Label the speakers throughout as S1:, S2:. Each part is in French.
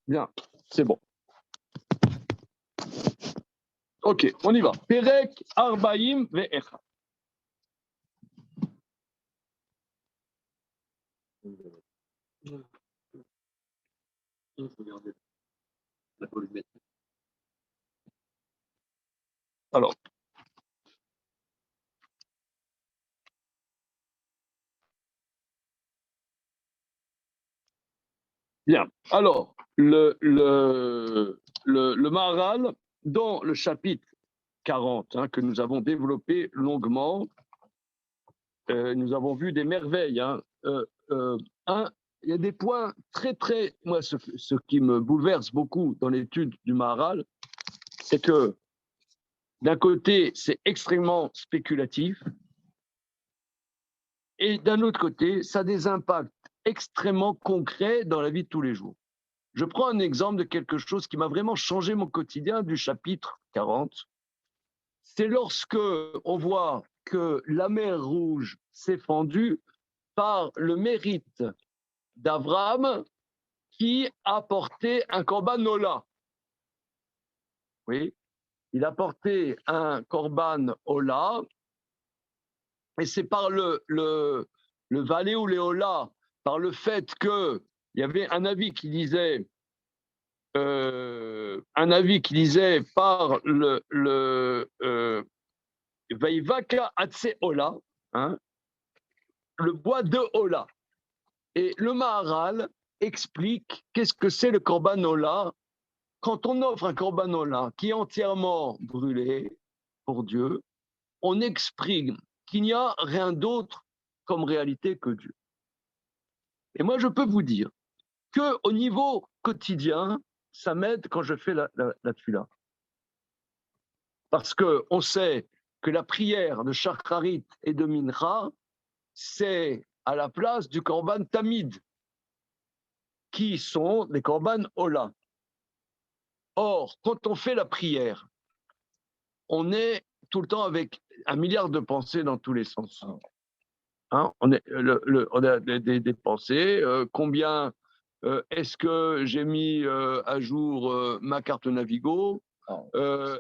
S1: Bien, c'est bon. Ok, on y va. Perek Arbaim Ve'echa. Alors. Bien. Alors, le Maharal, dans le chapitre 40, que nous avons développé longuement, nous avons vu des merveilles. Il y a des points très, moi, ce qui me bouleverse beaucoup dans l'étude du Maharal, c'est que d'un côté, c'est extrêmement spéculatif, et d'un autre côté, ça a des impacts extrêmement concrets dans la vie de tous les jours. Je prends un exemple de quelque chose qui m'a vraiment changé mon quotidien du chapitre 40. C'est lorsque on voit que la mer Rouge s'est fendue par le mérite d'Abraham qui a porté un korban ola. Oui, il a porté un korban ola, et c'est par le valet ou l'éola, par le fait qu'il y avait un avis qui disait par le Vaivaka Atse Ola, le bois de Ola. Et le Maharal explique qu'est-ce que c'est le korban ola. Quand on offre un korban ola qui est entièrement brûlé pour Dieu, on exprime qu'il n'y a rien d'autre comme réalité que Dieu. Et moi, je peux vous dire qu'au niveau quotidien, ça m'aide quand je fais la tefila. Parce qu'on sait que la prière de Shacharit et de Mincha, c'est à la place du korban tamid, qui sont des korban ola. Or, quand on fait la prière, on est tout le temps avec un milliard de pensées dans tous les sens. On a des pensées. Combien est-ce que j'ai mis à jour ma carte Navigo?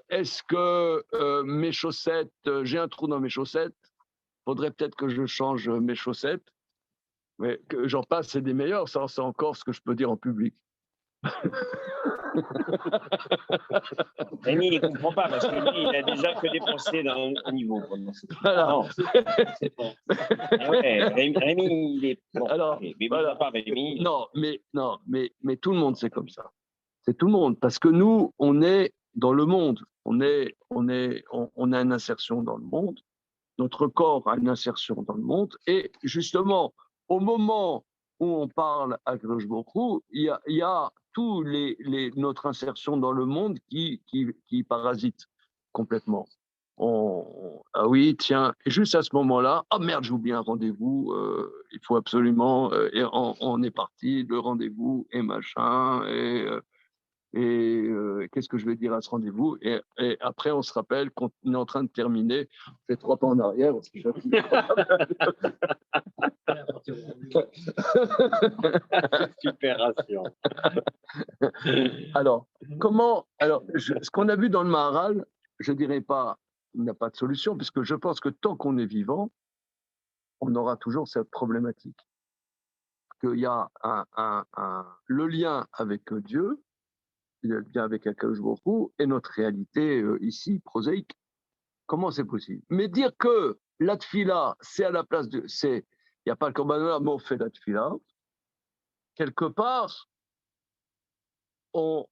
S1: Est-ce que mes chaussettes, j'ai un trou dans mes chaussettes? Faudrait peut-être que je change mes chaussettes. Mais que j'en passe, c'est des meilleurs. Ça, c'est encore ce que je peux dire en public.
S2: Rémi, il ne comprend pas parce que lui, il a déjà que des pensées d'un haut niveau.
S1: Voilà.
S2: Non, c'est bon. Ouais, Rémi, il est bon.
S1: Alors,
S2: mais
S1: voilà.
S2: pas Rémi.
S1: Non, mais tout le monde, c'est comme ça. C'est tout le monde. Parce que nous, on est dans le monde. On a une insertion dans le monde. Notre corps a une insertion dans le monde. Et justement, au moment où on parle à Kadosh Baruch Hu, il y a tous notre insertion dans le monde qui parasite complètement. Ah oui, tiens, et juste à ce moment-là, ah merde, j'ai oublié un rendez-vous, il faut absolument, et on est parti, le rendez-vous et machin, qu'est-ce que je vais dire à ce rendez-vous, et après on se rappelle qu'on est en train de terminer, on fait 3 pas en arrière.
S2: Récupération.
S1: Alors, ce qu'on a vu dans le Maharal, je ne dirais pas il n'y a pas de solution, puisque je pense que tant qu'on est vivant, on aura toujours cette problématique. Qu'il y a le lien avec Dieu, le lien avec Akadosh Baruch Hu, et notre réalité ici, prosaïque. Comment c'est possible? Mais dire que la tefila, c'est à la place de... Il n'y a pas le korban ola, mais on fait la tefila. Quelque part, il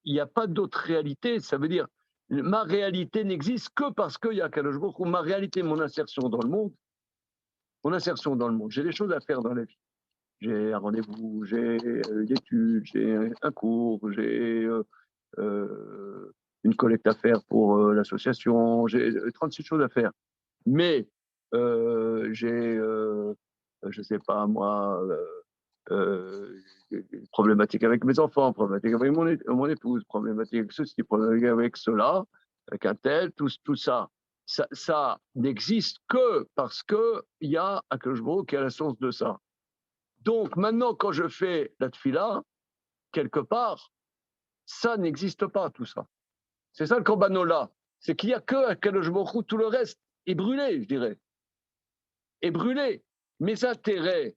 S1: n'y a pas d'autre réalité. Ça veut dire, ma réalité n'existe que parce qu'il y a Akadosh Baruch Hu. Ma réalité, mon insertion dans le monde, j'ai des choses à faire dans la vie. J'ai un rendez-vous, j'ai une étude, j'ai un cours, j'ai une collecte à faire pour l'association, j'ai 36 choses à faire. Mais j'ai, je ne sais pas moi, problématique avec mes enfants, problématique avec mon épouse, problématique avec ceci, problématique avec cela, avec un tel, tout ça. Ça n'existe que parce qu'il y a Akadosh Baruch Hu qui est à la source de ça. Donc maintenant, quand je fais la tefila, quelque part, ça n'existe pas, tout ça. C'est ça le Korbanola. C'est qu'il n'y a que Akadosh Baruch Hu, tout le reste est brûlé, je dirais. Est brûlé. Mes intérêts,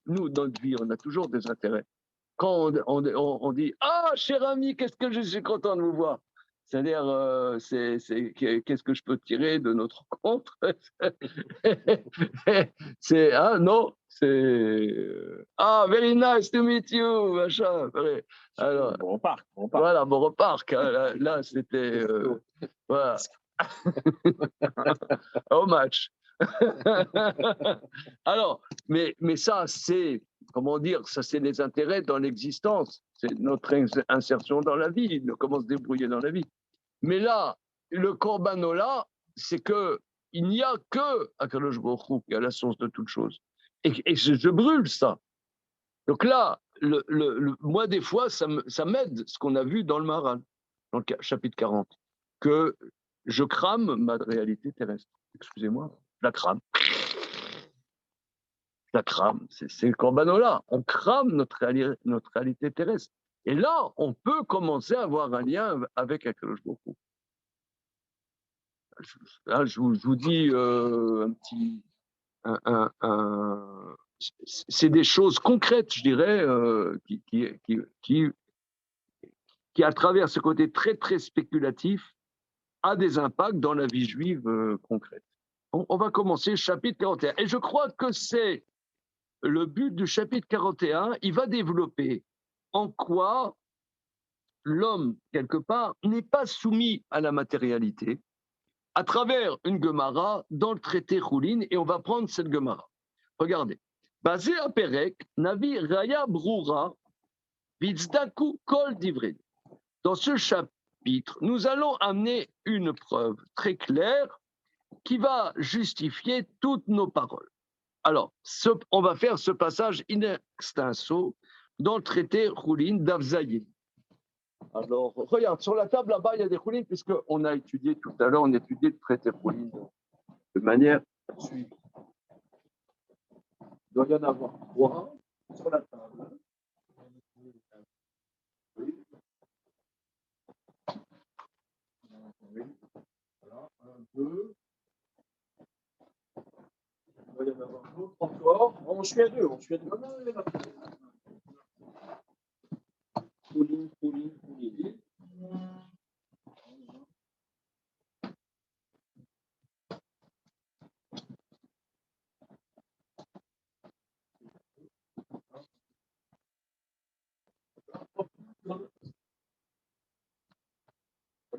S1: nous, dans notre vie, on a toujours des intérêts. Quand on dit « Ah, cher ami, qu'est-ce que je suis content de vous voir !» C'est-à-dire, qu'est-ce que je peux tirer de notre compte? C'est, ah non, c'est, ah, very nice to meet you, machin. Alors,
S2: Bon, on part.
S1: voilà, bon, repart. Là, c'était, voilà, au match. Alors, mais ça, c'est, comment dire, ça, c'est les intérêts dans l'existence. C'est notre insertion dans la vie, comment se débrouiller dans la vie. Mais là, le Korbanola, c'est que il n'y a que Akadosh Baruch Hu qui a la source de toute chose. Et je brûle ça. Donc là, moi, des fois, ça m'aide, ce qu'on a vu dans le Maharal, dans le chapitre 40, que je crame ma réalité terrestre. Excusez-moi, je la crame. Je la crame. C'est le Korbanola. On crame notre réalité terrestre. Et là, on peut commencer à avoir un lien avec Akadosh Baruch Hu. Là, je vous dis un petit. C'est des choses concrètes, je dirais, qui, à travers ce côté très, très spéculatif, a des impacts dans la vie juive concrète. On va commencer chapitre 41. Et je crois que c'est le but du chapitre 41. Il va développer en quoi l'homme, quelque part, n'est pas soumis à la matérialité, à travers une Gemara dans le traité Choulin, et on va prendre cette Gemara. Regardez. Basé à Perek, Navi Raya Broura, Vitzdaku Kol Divred. Dans ce chapitre, nous allons amener une preuve très claire qui va justifier toutes nos paroles. Alors, on va faire ce passage in extenso dans le traité Choulin d'Avzaïn. Alors, regarde, sur la table là-bas, il y a des Choulin, puisqu'on a étudié tout à l'heure, on a étudié le traité Choulin de manière suivie. Il doit y en avoir 3 sur la table. Oui. Voilà, 1, 2. Il doit y en avoir d'autres encore.
S2: On suit à deux.
S1: Non, il y en a plus.
S2: Pouline.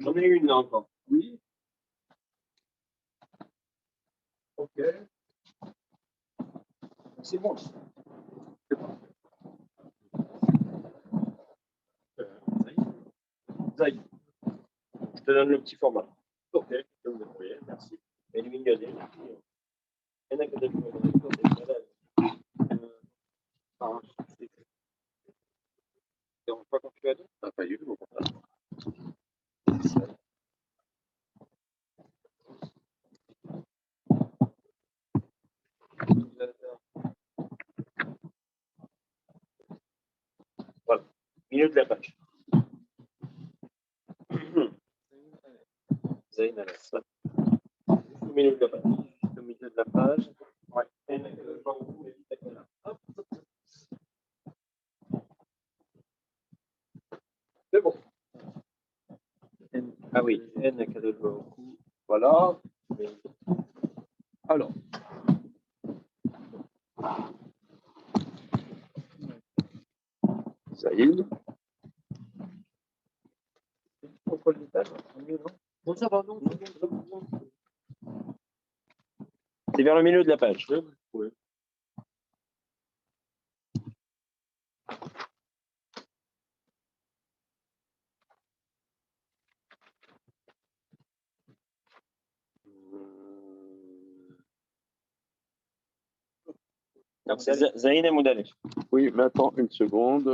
S2: J'en ai une là encore.
S1: Oui. Ok. C'est bon. C'est parfait.
S2: Zaï. Je te donne le petit format. Ok, je peux me débrouiller, merci. Et le mignonnet. Il y en a que des pas quand tu as deux. Pas du tout, au contraire. Voilà, milieu de la page. Zayn à la salle. Au milieu de la page. Au milieu de la page. Ouais. C'est bon. Ah oui, N à cadeau de beaucoup.
S1: Voilà. Alors. Ça y est.
S2: Contrôle du page, mieux, non? Non, ça va, non. C'est vers le milieu de la page. Oui. Alors, c'est Zayn et Moudalef.
S1: Oui, mais attends une seconde.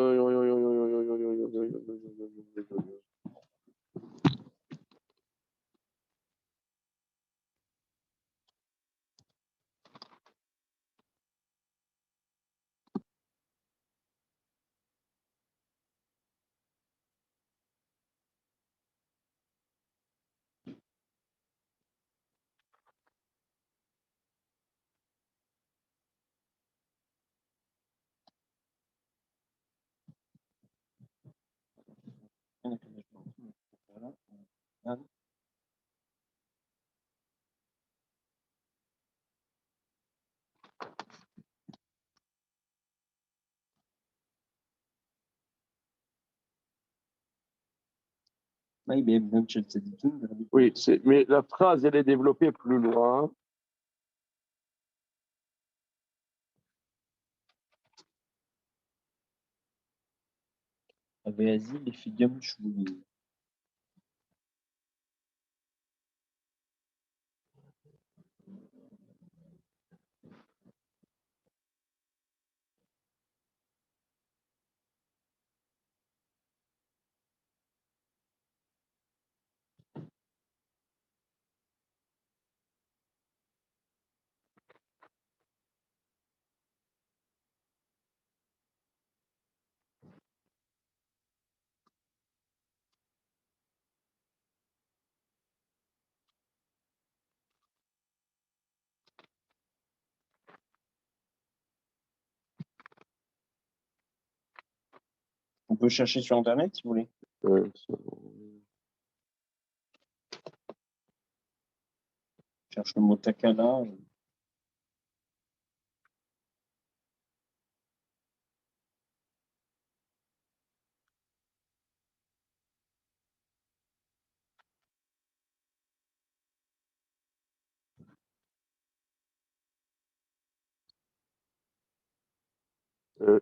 S1: Oui, mais la phrase, elle est développée plus loin.
S2: On peut chercher sur Internet si vous voulez. Cherche le mot Takala.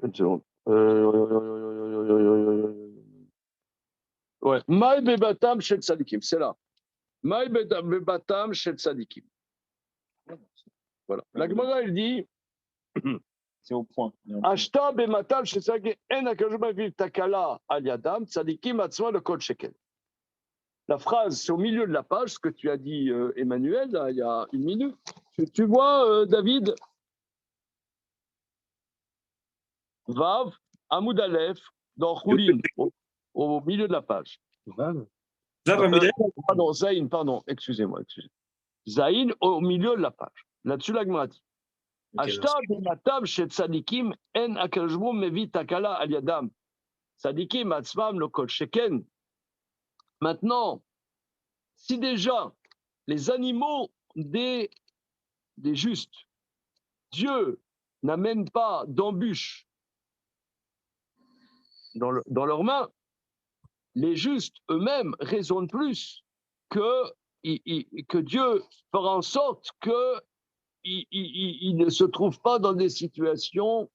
S1: Une seconde. Ouais. Maï bebatam shel tzadikim, c'est là. Maï bebatam shel tzadikim. Voilà. La Gemara, elle dit
S2: C'est au point.
S1: Ashta bematam shel tzadikim en akajou maviv takala al yadam tzadikim atzma le kol shekel. La phrase, c'est au milieu de la page, ce que tu as dit, Emmanuel, là, il y a une minute. Tu vois, David, Vav, Hamoud Aleph, dans Choulin, au milieu de la page. Pardon, Zaïn, pardon, excusez-moi. Zaïn, au milieu de la page. Là-dessus, la Gemara dit Ashta bematam shel tzadikim en akajou mevi takala al yadam. Tzadikim atzmam le kol sheken. Maintenant, si déjà les animaux des justes, Dieu n'amène pas d'embûches dans leurs mains, les justes eux-mêmes raisonnent plus que Dieu fera en sorte qu'ils ne se trouvent pas dans des situations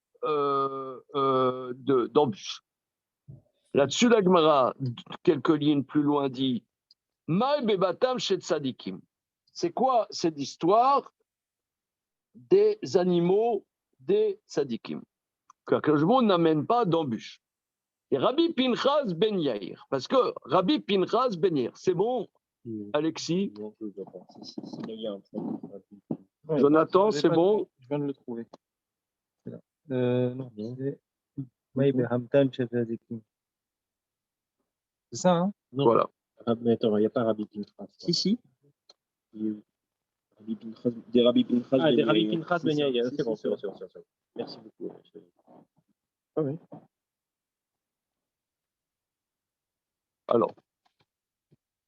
S1: d'embûches. Là-dessus, la Gemara, quelques lignes plus loin, dit Maï bebatam chez tzadikim. C'est quoi cette histoire des animaux des tzadikim? Que le monde n'amène pas d'embûches. Et Rabbi Pinchas Ben Yair, parce que Rabbi Pinchas Ben Yair, c'est bon, Alexis? Jonathan, c'est bon?
S3: Je viens de le trouver. Non, c'est c'est ça, hein?
S1: Voilà.
S2: Mais attends, il n'y a pas Rabbi Pinchas. Si. Rabbi Pinchas, des Rabbi Pinchas. Ah, des Rabbi Pinchas Ben Yair. C'est bon. Merci beaucoup.
S3: Ah oui.
S1: Alors,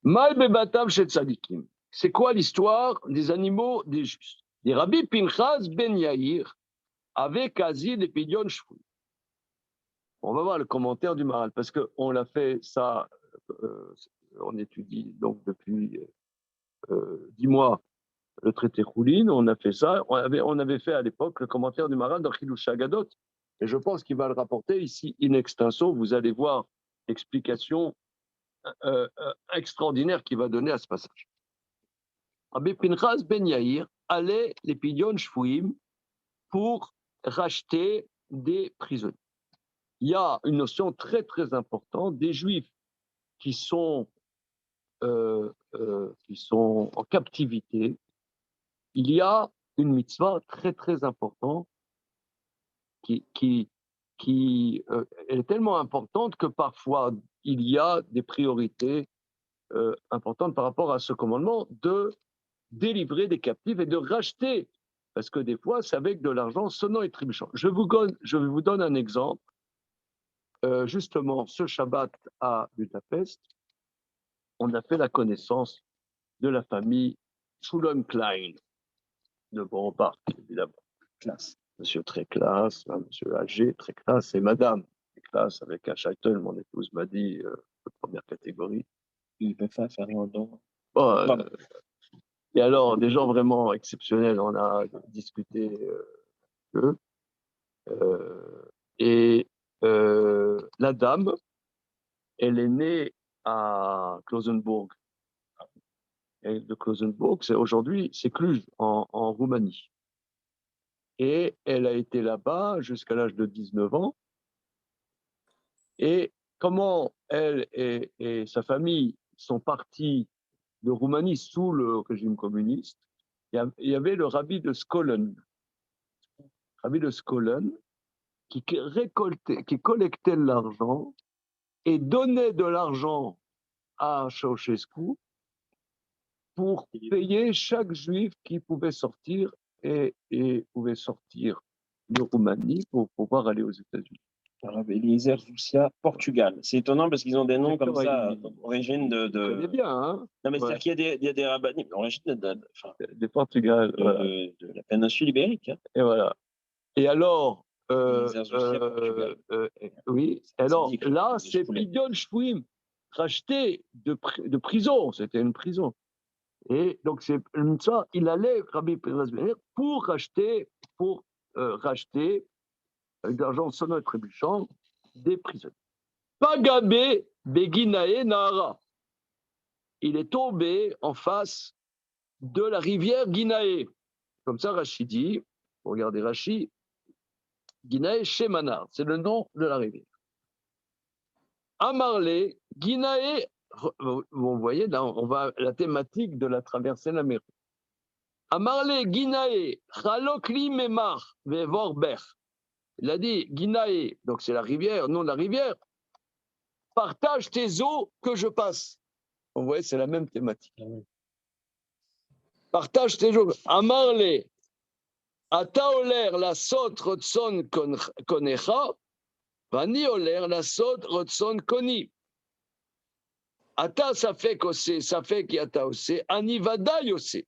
S1: Maï bebatam chez tzadikim. C'est quoi l'histoire des animaux des justes? Les Rabbi Pinchas Ben Yair avec Azid et Pidyon Shfou. On va voir le commentaire du Maral, parce qu'on l'a fait ça, on étudie donc depuis 10 mois le traité Choulin, on a fait ça, on avait fait à l'époque le commentaire du Maral dans Chidush Agadot, et je pense qu'il va le rapporter ici in extenso, vous allez voir l'explication extraordinaire qu'il va donner à ce passage. Rabbi Pinchas Ben Yair allait les Pidyon Shfouim pour racheter des prisonniers. Il y a une notion très très importante des Juifs qui sont en captivité. Il y a une mitzvah très très importante qui elle est tellement importante que parfois il y a des priorités importantes par rapport à ce commandement de délivrer des captifs et de racheter, parce que des fois c'est avec de l'argent sonnant et trébuchant. Je vous donne un exemple. Justement, ce Shabbat à Budapest, on a fait la connaissance de la famille Schulon Klein de Beauparc, évidemment. Classe. Monsieur très classe, monsieur âgé, très classe, et madame très classe avec un châtel, mon épouse m'a dit, de première catégorie.
S2: Ils ne peuvent pas faire un don.
S1: Bon,
S2: Pardon.
S1: et alors, des gens vraiment exceptionnels, on a discuté eux. Et la dame, elle est née à Klausenburg. Et de Klausenburg, aujourd'hui, c'est Cluj, en Roumanie. Et elle a été là-bas jusqu'à l'âge de 19 ans. Et comment elle et sa famille sont partis de Roumanie sous le régime communiste, il y avait le rabbi de Skolen, qui collectait de l'argent et donnait de l'argent à Ceausescu pour payer chaque juif qui pouvait sortir et pouvait sortir de Roumanie pour pouvoir aller aux États-Unis.
S2: Alors, Eliezer Zoussia, Portugal. C'est étonnant parce qu'ils ont des noms comme ça, origine de.
S1: Tu connais bien, hein?
S2: Non, mais
S1: Ouais.
S2: c'est-à-dire qu'il y a des rabbinimes, origine
S1: de Portugal, voilà.
S2: de la péninsule ibérique. Hein.
S1: Et voilà. Et alors,
S2: Portugal.
S1: oui, alors là, c'est Pidyon Shpouim, racheté de prison, c'était une prison. Et donc, c'est ça, il allait, Rabbi Pinchas Ben Yair, pour racheter, avec de l'argent sonnant et trébuchant, des prisonniers. Pagabé Beginae Nahara. Il est tombé en face de la rivière Guinae. Comme ça, Rashi dit, regardez Rashi, Guinae Shemanar, c'est le nom de la rivière. Amarle, Guinae, vous voyez, là, on va à la thématique de la traversée de la mer. Amarle, Guinae, Chalokli Memar, Vevorber. Il a dit, Guinae, donc c'est la rivière, nom de la rivière, partage tes eaux que je passe. Vous voyez, c'est la même thématique. Partage tes eaux. Amarle, Ata oler la sot rotson konecha, vani oler la sot rotson koni. Ata safek ose, safek yata ose, anivada yose.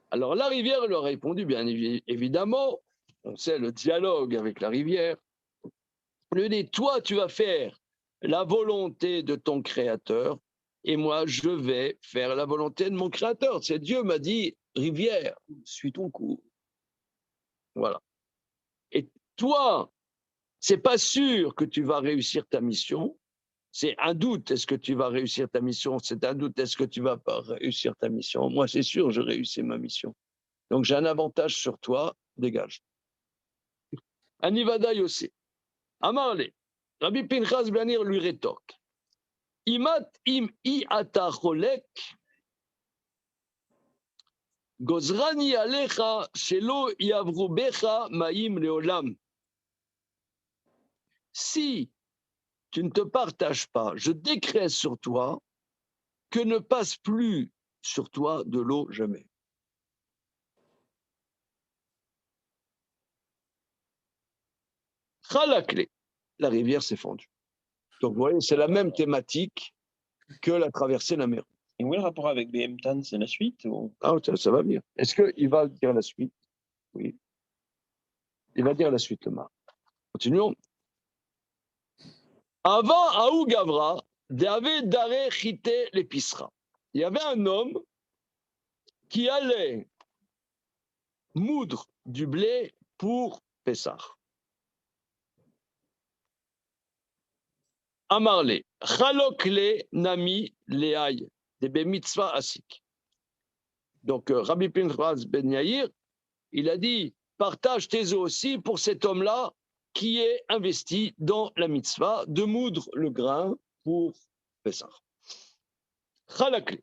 S1: Alors la rivière leur a répondu, bien évidemment, on sait le dialogue avec la rivière. Il lui dit, toi tu vas faire la volonté de ton créateur, et moi je vais faire la volonté de mon créateur. C'est Dieu m'a dit, rivière, suis ton cours. Voilà. Et toi, c'est pas sûr que tu vas réussir ta mission. C'est un doute, est-ce que tu vas réussir ta mission? C'est un doute, est-ce que tu vas pas réussir ta mission? Moi, c'est sûr, je réussis ma mission. Donc, j'ai un avantage sur toi, dégage. Anivada Yossé. Amarle. Rabbi Pinchas Ben Yair lui rétorque. Imat im I ata cholek, gozrani alecha shelo yavru becha maim leolam. Si tu ne te partages pas, je décrète sur toi que ne passe plus sur toi de l'eau jamais. Khalakle, la rivière s'est fendue. Donc vous voyez, c'est la même thématique que la traversée de la mer.
S2: Et où est le rapport avec BM-TAN? C'est la suite ou...
S1: Ah, ça va venir. Est-ce qu'il va dire la suite? Oui. Il va dire la suite, le mar. Continuons. Avant Aou Gavra, David Dare Chite l'Episra. Il y avait un homme qui allait moudre du blé pour Pessah. Amarle, Chalokle Nami Leaï, des Bemitzvah Asik. Donc, Rabbi Pinchas Ben Yair, il a dit, partage tes eaux aussi pour cet homme-là qui est investi dans la mitzvah de moudre le grain pour Pessah. Chalakle.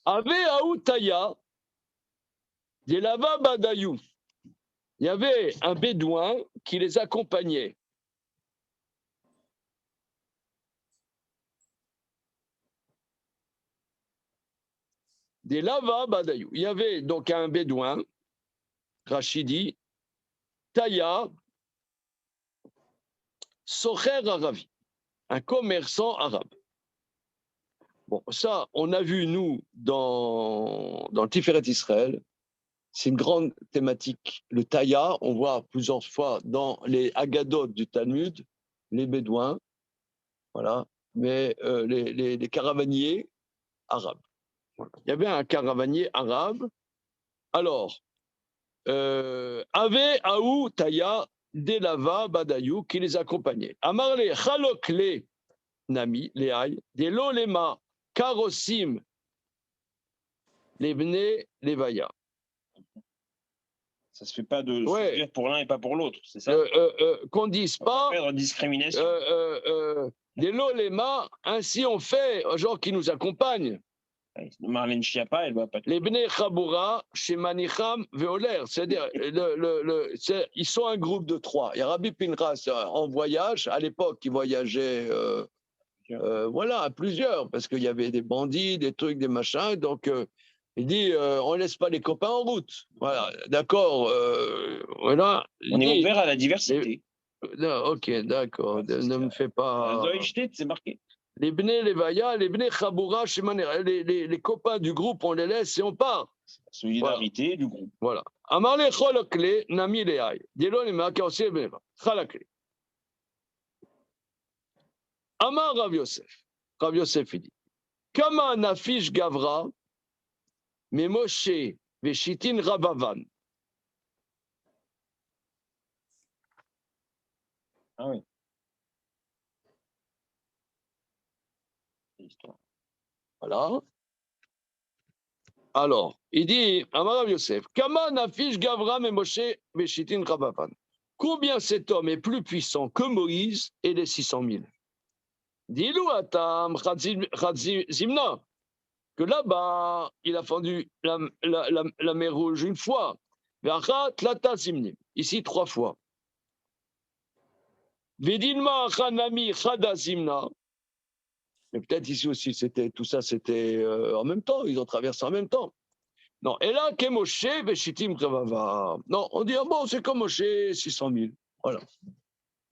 S1: Ave Aoutaya, des Lava Badayou. Il y avait un bédouin qui les accompagnait. Des Lava Badayou. Il y avait donc un bédouin, Rachidi, Taya, Socher Aravi, un commerçant arabe. Bon, ça, on a vu, nous, dans le Tiferet Israël, c'est une grande thématique. Le Taya, on voit plusieurs fois dans les Haggadot du Talmud, les Bédouins, voilà, mais les caravaniers arabes. Il y avait un caravanier arabe. Alors, avait Aou Taya Delava Badayou qui les accompagnait. Amarle Chalokle Nami Leaï Delolema Karosim Lebne Levaya.
S2: Ça se fait pas de
S1: Ouais.
S2: souffrir pour l'un et pas pour l'autre, c'est ça?
S1: Qu'on dise pas
S2: Faire de discrimination.
S1: Delolema, ainsi on fait aux gens qui nous accompagnent.
S2: Marlène Schiappa, elle va pas.
S1: Les Bnei Chaboura, chez Manicham, Veoler, c'est-à-dire, ils sont un groupe de 3. Il y a Rabbi Pinchas en voyage, à l'époque, il voyageait voilà, à plusieurs, parce qu'il y avait des bandits, des trucs, des machins, donc il dit, on ne laisse pas les copains en route. Voilà, d'accord, voilà.
S2: On est ouvert à la diversité.
S1: Non, ok, d'accord, ne me fais pas...
S2: Zoïchtet, c'est marqué.
S1: Les Bnei Levaya, les Bnei Chaboura, chez les copains du groupe, on les laisse et on part.
S2: Solidarité du groupe.
S1: Voilà. Amarle Cholokle, Nami Leaï. Dis-le, les mecs, aussi le bénéva. Chalakle. Amar Rav Yosef. Rav Yosef, il dit Kama nafish Gavra, mais Moshe, Veshitin Rabavan.
S2: Ah oui.
S1: Voilà. Alors, il dit, Amar Rav Yosef, Kama nafish Gavra, mais Moshe, Veshitin Rabavan. Combien cet homme est plus puissant que Moïse et les 600 000? Dis-le Atam Zimna, que là-bas, il a fendu la mer Rouge une fois. Ici, 3 fois. Vedilma Hanami Chadazimna. Mais peut-être ici aussi, tout ça, c'était en même temps. Ils ont traversé en même temps. Non, et là, Kemoshe, Veshitim Krevava. Non, on dit, ah bon, c'est comme Moshe, 600 000. Voilà.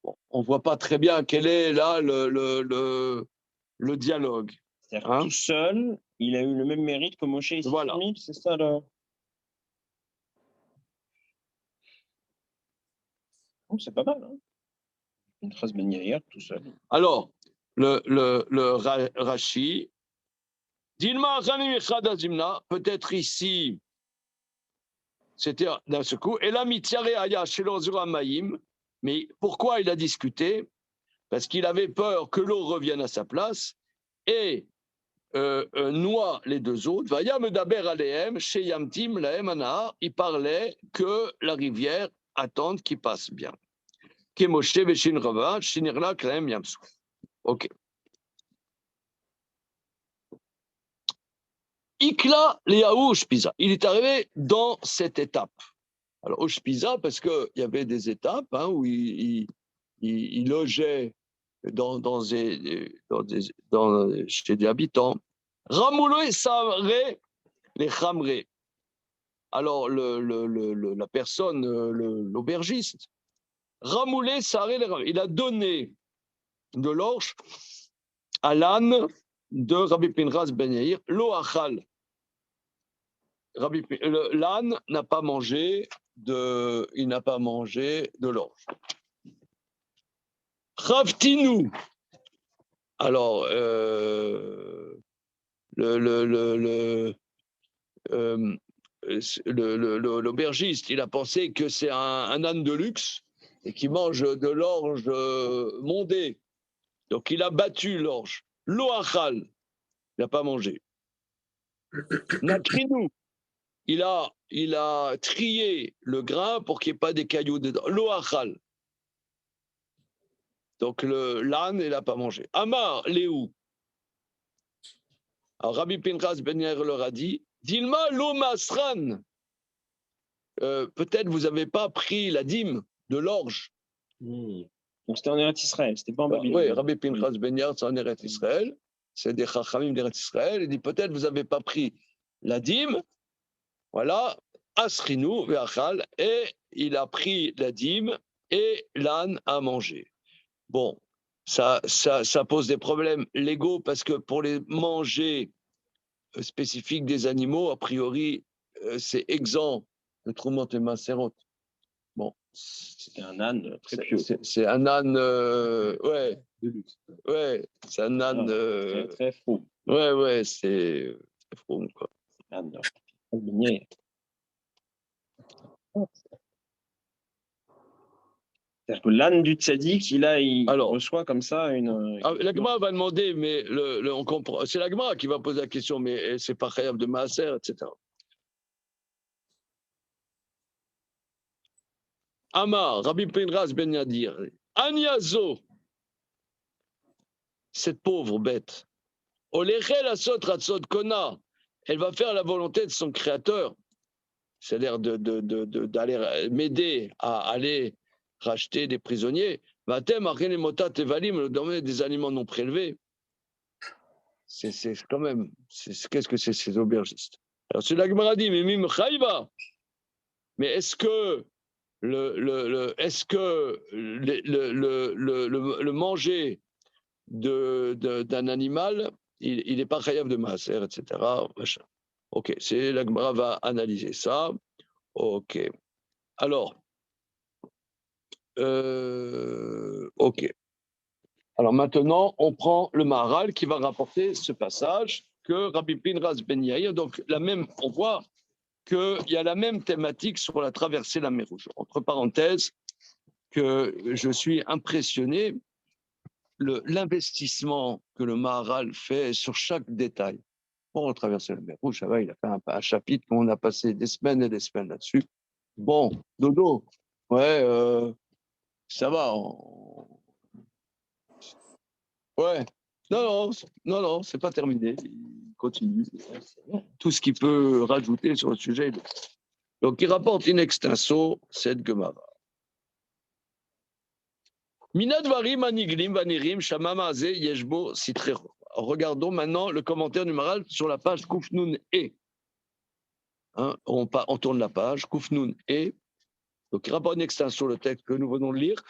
S1: Bon, on ne voit pas très bien quel est là le dialogue.
S2: C'est-à-dire que tout seul, il a eu le même mérite que Moshe ici.
S1: Voilà.
S2: C'est ça là. Oh, c'est pas mal. Hein, une trace Ben Yair, tout seul.
S1: Alors, le Rashi, Dilma Zimna, peut-être ici, c'était d'un seul coup, et la Mitziare Aya Shelozura Maïm, mais pourquoi il a discuté? Parce qu'il avait peur que l'eau revienne à sa place et noie les deux autres. Vaya Medaber Alehem, chez Yamtim, Lahem Anahar, il parlait que la rivière attende qu'il passe bien. Kemoshe Veshin Rava, Shinirla Klaem Yamsou. Ok. Ikla Léaou Ushpiza. Il est arrivé dans cette étape. Alors, Ushpiza, parce qu'il y avait des étapes où il logeait chez des habitants. Ramoulo Saré, les Khamré. Alors, la personne, l'aubergiste, Ramoulé Saré, il a donné de l'orge à l'âne de Rabbi Pinchas Ben Yair, l'Oachal. L'âne n'a pas mangé de l'orge. Chavtinu. Alors, l'aubergiste, il a pensé que c'est un âne de luxe et qui mange de l'orge mondée. Donc, il a battu l'orge. L'Oachal, il n'a pas mangé. Nakrinu, il a trié le grain pour qu'il n'y ait pas des cailloux dedans. L'Oachal. Donc, l'âne, il n'a pas mangé. Amar, Léou. Alors, Rabbi Pinchas Ben Yair leur a dit, Dilma lo masran. Peut-être vous n'avez pas pris la dîme de l'orge.
S2: Donc c'était en Eretz Israël, c'était pas en Babylone.
S1: Oui, Rabbi Pinchas Ben Yair, c'est en Eretz Israël. C'est des Chachamim d'Eretz Israël. Il dit peut-être vous n'avez pas pris la dîme. Voilà, Asrinu ve'achal. Et il a pris la dîme et l'âne a mangé. Bon, ça pose des problèmes légaux parce que pour les manger spécifiques des animaux, a priori, c'est exempt de Trumot et Maserot. Bon,
S2: C'était un âne très pieux.
S1: C'est un âne, ouais,
S3: De luxe.
S1: ouais, c'est un âne,
S2: Très, très fou.
S1: ouais, c'est froum, quoi.
S2: Âne minier. C'est-à-dire que l'âne du tzaddik, il
S1: Alors,
S2: reçoit comme ça une.
S1: la Gemara va demander, mais on comprend. C'est la Gemara qui va poser la question, mais c'est pas khayab de maaser, etc. Amar, Rabbi Pinras Ben Yadir, Agnazo, cette pauvre bête, Olechel Asot Ratzot Kona, elle va faire la volonté de son créateur, c'est-à-dire d'aller m'aider à aller racheter des prisonniers. Vatem, Archen et Motat Evalim, le domaine des aliments non prélevés. C'est quand même, qu'est-ce que c'est ces aubergistes? Alors, c'est la Gemara dit, mais Mim Chaïba, mais est-ce que le manger d'un animal, il n'est pas chayav de maaser, etc. Machin. Ok, la Gemara va analyser ça. Ok. Alors, ok. Alors maintenant, on prend le Maharal qui va rapporter ce passage que Rabbi Pinras Ben Yair. Donc, on voit qu'il y a la même thématique sur la traversée de la mer Rouge. Entre parenthèses, que je suis impressionné l'investissement que le Maharal fait sur chaque détail. Pour traverser la mer Rouge, il a fait un chapitre où on a passé des semaines et des semaines là-dessus. Bon, dodo, ouais, ça va. Ouais, non, c'est pas terminé. Il continue. Tout ce qu'il peut rajouter sur le sujet. Donc, il rapporte in extenso cette Gemara. Minadvarim aniglim vanirim shamama ze yeshbo sitrero. Regardons maintenant le commentaire du Maharal sur la page Koufnoun E. Hein, on tourne la page, Koufnoun E. Donc, il rapporte une extension le texte que nous venons de lire.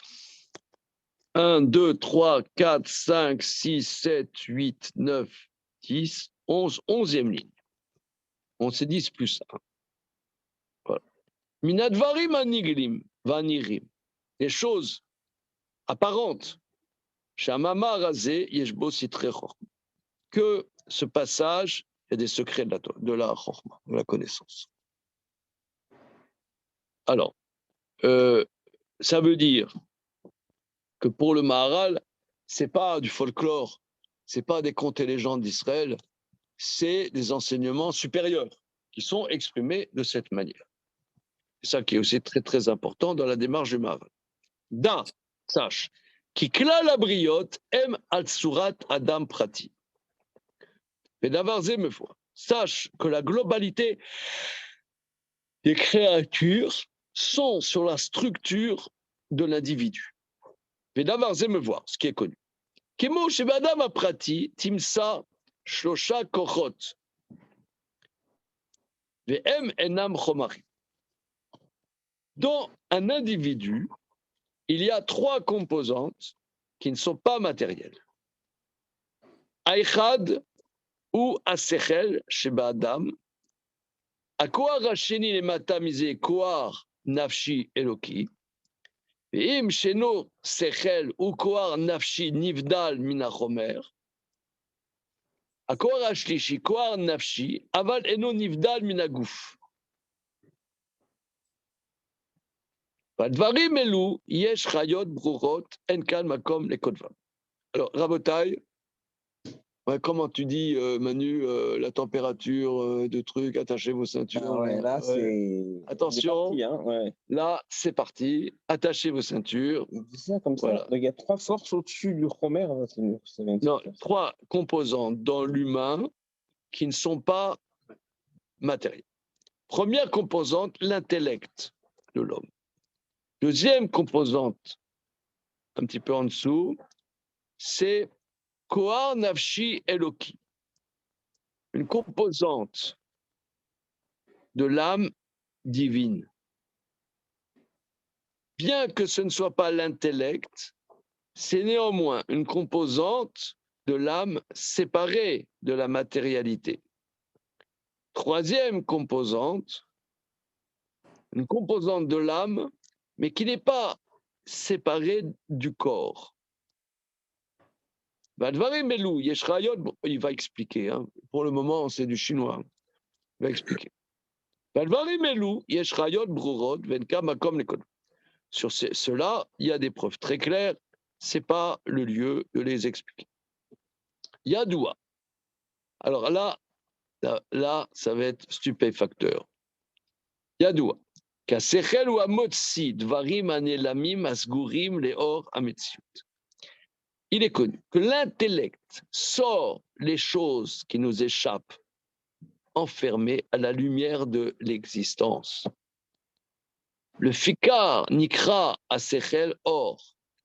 S1: 1, 2, 3, 4, 5, 6, 7, 8, 9, 10, 11, 11e ligne. On s'est 10 plus 1. Voilà. Minadvarim aniglim vanirim. Les choses apparentes. Shamama razé yeshbo sitrero. Que ce passage est des secrets de la chorma, de la connaissance. Alors, ça veut dire que pour le Maharal, c'est pas du folklore, c'est pas des contes et légendes d'Israël, c'est des enseignements supérieurs qui sont exprimés de cette manière. C'est ça qui est aussi très très important dans la démarche du Maharal. D'un, sache, qui kla la briote aime al-surat adam prati. Mais d'avoir me foi. Sache que la globalité des créatures sont sur la structure de l'individu. Mais d'avoir me voir, ce qui est connu. Kemo shebadam aprati timsa shlosha kochot. Ve'em enam chomari. Dans un individu, il y a 3 composantes qui ne sont pas matérielles. Aïchad ou asechel shebadam. Akoar hasheni lemata mize koar nafshi eloki. Ve'im sheno sechel ou koar nafshi nivdal minachomer. Akoar hashlishi koar nafshi aval eno nivdal minaguf. Vadvarim elu yesh chayot brurot en kan makom lekodvam. Alors, Rabotai, comment tu dis, Manu, la température de trucs, attachez vos ceintures.
S2: Ah ouais, là, c'est.
S1: Attention,
S2: C'est parti, hein, ouais.
S1: Là, c'est parti, attachez vos ceintures.
S2: Il dit ça comme
S1: Voilà.
S2: ça. Donc, il y a 3 forces au-dessus du Homer.
S1: Non, 3 composantes dans l'humain qui ne sont pas matérielles. Première composante, l'intellect de l'homme. Deuxième composante, un petit peu en dessous, c'est Kohar Nafshi Eloki, une composante de l'âme divine. Bien que ce ne soit pas l'intellect, c'est néanmoins une composante de l'âme séparée de la matérialité. Troisième composante, une composante de l'âme mais qui n'est pas séparé du corps. Il va expliquer, hein. Pour le moment, c'est du chinois. Il va expliquer. Sur cela, il y a des preuves très claires. Ce n'est pas le lieu de les expliquer. Yadoua. Alors là, ça va être stupéfacteur. Yadoua. Kasechel ou amotsi dvarim anelamim asgurim leor ametziut. Il est connu que l'intellect sort les choses qui nous échappent enfermées à la lumière de l'existence. Le fikar nikra asechel or.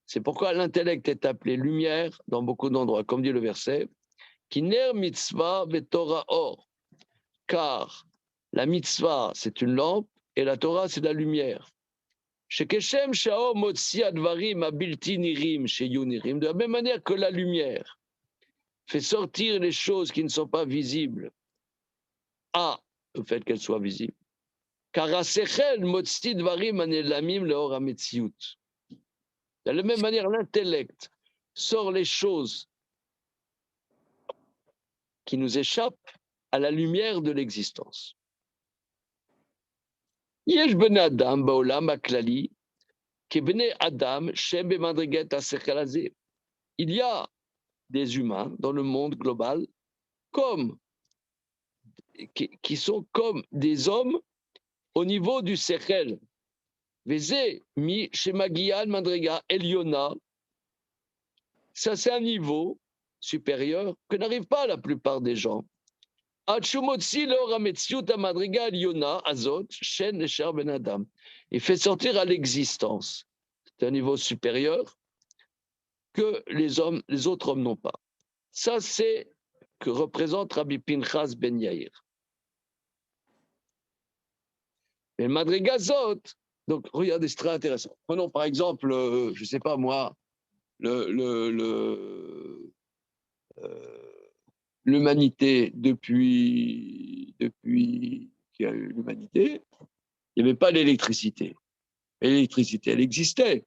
S1: C'est pourquoi l'intellect est appelé lumière dans beaucoup d'endroits, comme dit le verset, Kiner mitzvah vetora or. Car la mitzvah, c'est une lampe et la Torah, c'est la lumière. Shekeshem shao motzi advarim abilti nirim sheyunirim. De la même manière que la lumière fait sortir les choses qui ne sont pas visibles à le fait qu'elles soient visibles. Car asechel motzi dvarim anelamim leor ametziut. De la même manière, l'intellect sort les choses qui nous échappent à la lumière de l'existence. Yesh ben Adam baolam aklali kebne Adam shem bemadriget asechel hazeh. Il y a des humains dans le monde global qui sont comme des hommes au niveau du sechel. Veze mi shemagian madriga eliona. Ça, c'est un niveau supérieur que n'arrivent pas la plupart des gens. Il fait sortir à l'existence. C'est un niveau supérieur que les autres hommes n'ont pas. Ça, c'est que représente Rabbi Pinchas ben Yair. Mais le Madrigazot, donc regardez, c'est très intéressant. Prenons par exemple, je ne sais pas moi, l'humanité depuis qu'il y a eu l'humanité, il n'y avait pas d'électricité. L'électricité, elle existait.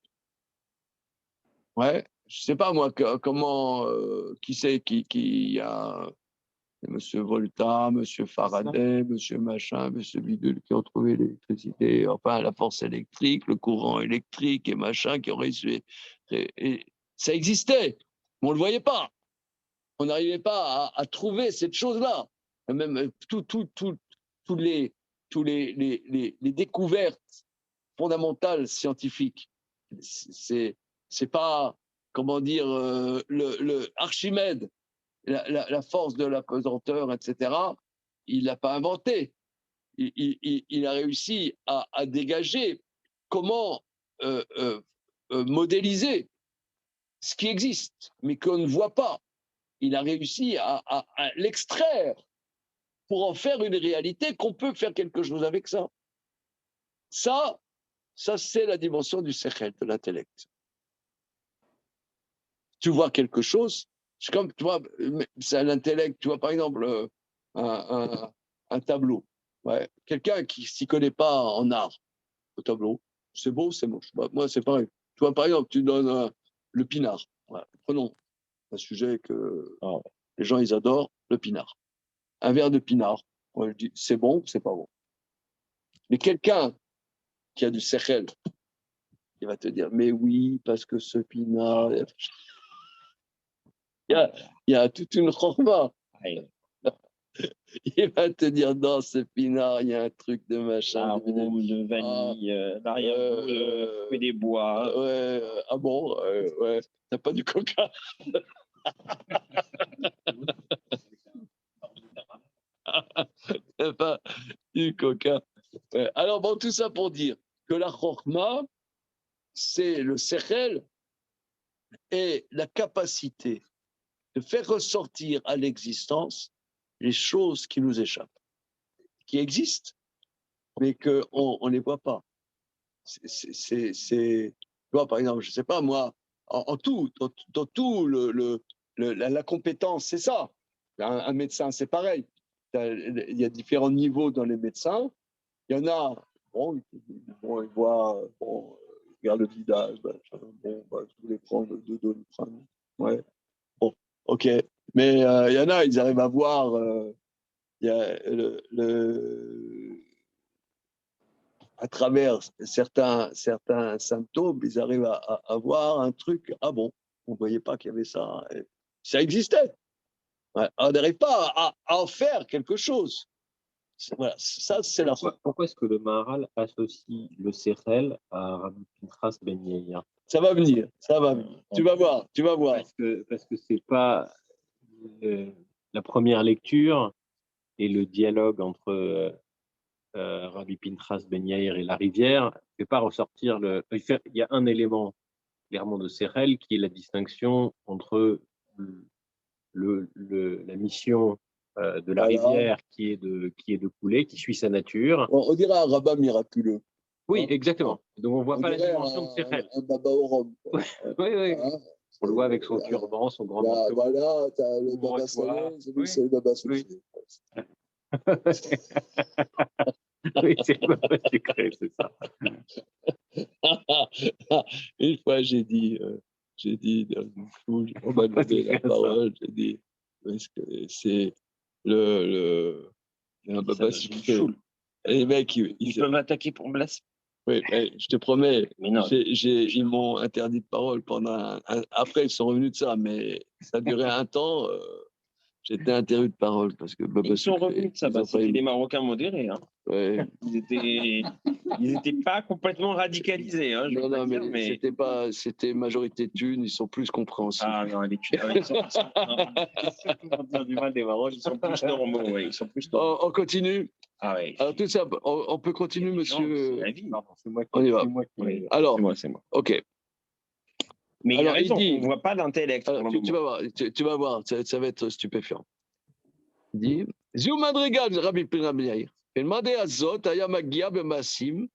S1: Ouais, je ne sais pas moi comment, qui c'est qui a Monsieur Volta, Monsieur Faraday, Monsieur Machin, Monsieur Bidule qui ont trouvé l'électricité, enfin la force électrique, le courant électrique et machin qui ont réussi. Et ça existait, mais on ne le voyait pas. On n'arrivait pas à trouver cette chose-là. Même toutes les découvertes fondamentales scientifiques, c'est pas, comment dire, le Archimède, la force de la pesanteur, etc., il l'a pas inventé. Il a réussi à dégager comment modéliser ce qui existe, mais qu'on ne voit pas. Il a réussi à l'extraire pour en faire une réalité qu'on peut faire quelque chose avec ça. Ça c'est la dimension du sechel, de l'intellect. Tu vois quelque chose, c'est comme, tu vois, c'est l'intellect, tu vois, par exemple, un tableau. Ouais. Quelqu'un qui ne s'y connaît pas en art, au tableau, c'est beau, c'est moche. Moi, c'est pareil. Tu vois, par exemple, tu donnes le pinard. Voilà. Prenons un sujet que les gens, ils adorent, le pinard. Un verre de pinard, on dit, c'est bon, c'est pas bon. Mais quelqu'un qui a du sechel, il va te dire, mais oui, parce que ce pinard, il y a toute une chorma. Il va te dire, dans ce pinard, il y a un truc de machin.
S2: Arôme de vanille, l'arrière-goût de fruits des bois.
S1: Ah bon, ouais. T'as pas du coca? T'as pas du coca. Alors bon, tout ça pour dire que la chorma, c'est le sechel et la capacité de faire ressortir à l'existence les choses qui nous échappent, qui existent, mais qu'on ne les voit pas. Tu vois, par exemple, je ne sais pas, moi, en tout, dans tout, la compétence, c'est ça. Un médecin, c'est pareil. Il y a différents niveaux dans les médecins. Il y en a, bon, ils voient regarde le guidage. Bon, je voulais prendre deux Doliprane. Ouais. Bon, ok. Mais il y en a, ils arrivent à voir. Il y a à travers certains symptômes, ils arrivent à voir un truc. Ah bon, on ne voyait pas qu'il y avait ça. Et ça existait. Ouais, on n'arrive pas à en faire quelque chose. Voilà, ça, c'est la fin.
S3: Pourquoi est-ce que le Maharal associe le Sérel à Rabbi Pinchas Ben Yair?
S1: Ça va venir, ça va venir. Tu vas voir, tu vas voir.
S3: Parce que c'est pas la première lecture et le dialogue entre Rabbi Pinchas Ben Yair et la rivière ne fait pas ressortir le. Il y a un élément clairement de Sérel qui est la distinction entre la mission de la rivière qui est de couler, qui suit sa nature.
S1: On dirait un rabbin miraculeux.
S3: Oui, exactement. Donc on ne voit pas la dimension de Sérel.
S1: Un baba au rhum.
S3: Oui, oui. Hein, on le voit avec son turban, son grand manteau.
S1: Voilà, tu as le baba salé, c'est le baba soufflé.
S3: Oui, c'est le baba sucré, c'est ça.
S1: Une fois, j'ai dit on m'a donné la parole, j'ai dit, c'est un baba sucré. Et les mecs,
S2: ils peuvent m'attaquer pour blasphème.
S1: Oui, mais je te promets,
S2: mais non.
S1: Ils m'ont interdit de parole pendant après, ils sont revenus de ça, mais ça a duré un temps. J'étais interdit de parole parce que
S2: ils sont revenus de ça, c'était des Marocains modérés. Hein.
S1: Ouais.
S2: Ils étaient pas complètement radicalisés. Hein,
S1: non, mais c'était majorité thunes, ils sont plus compréhensibles.
S2: Ah non, les thunes, ils sont pour dire du mal des Marocs, ils sont plus normaux. Ouais, ils sont plus normaux.
S1: On continue.
S2: Ah ouais.
S1: Alors tout ça, on peut continuer, monsieur.
S2: C'est la vie.
S3: C'est moi qui.
S1: On y va.
S2: Oui.
S1: Alors,
S2: c'est moi.
S1: Ok.
S2: Mais alors, il dit, on ne voit pas d'intellect.
S1: Tu vas voir, ça va être stupéfiant. Il dit, Ziou Madrigal, Rabbi Pinrabiaïr, il demandait à Zot, à Yamagia, Bemassim,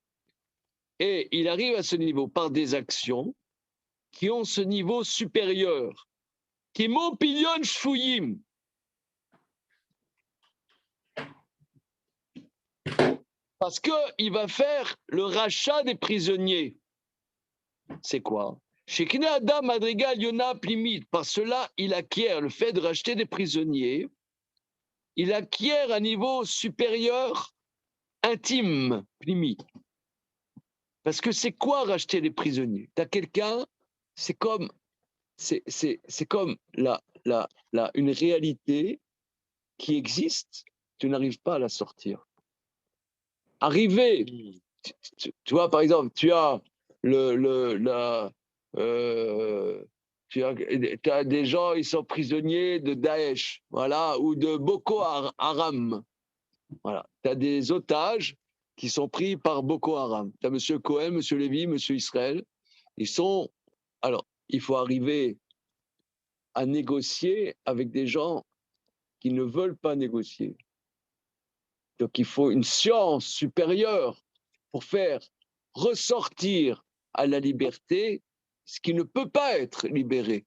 S1: et il arrive à ce niveau par des actions qui ont ce niveau supérieur, qui m'opillonnent shfuyim. Parce qu'il va faire le rachat des prisonniers. C'est quoi? Shekine Adam Madrigal Yona Plimit. Par cela, il acquiert le fait de racheter des prisonniers. Il acquiert un niveau supérieur, intime, Plimit. Parce que c'est quoi racheter des prisonniers? Tu as quelqu'un, c'est comme une réalité qui existe, tu n'arrives pas à la sortir. Arriver, tu vois, par exemple, tu as tu as des gens, ils sont prisonniers de Daesh, voilà, ou de Boko Haram. Voilà. Tu as des otages qui sont pris par Boko Haram. Tu as M. Cohen, M. Lévy, M. Israël. Ils sont. Alors, il faut arriver à négocier avec des gens qui ne veulent pas négocier. Donc, il faut une science supérieure pour faire ressortir à la liberté ce qui ne peut pas être libéré,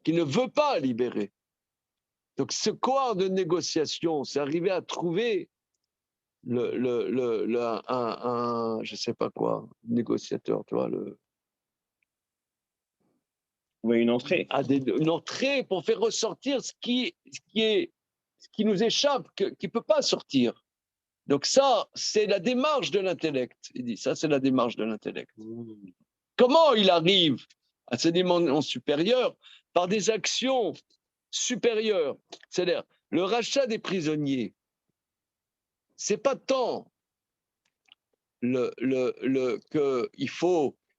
S1: qui ne veut pas libérer. Donc, ce corps de négociation, c'est arriver à trouver je sais pas quoi, négociateur, tu vois,
S2: Oui, une entrée.
S1: Une entrée pour faire ressortir ce qui nous échappe, qui ne peut pas sortir. Donc ça, c'est la démarche de l'intellect. Il dit, ça, c'est la démarche de l'intellect. Comment il arrive à ces dimensions supérieures? Par des actions supérieures. C'est-à-dire, le rachat des prisonniers, c'est pas tant qu'il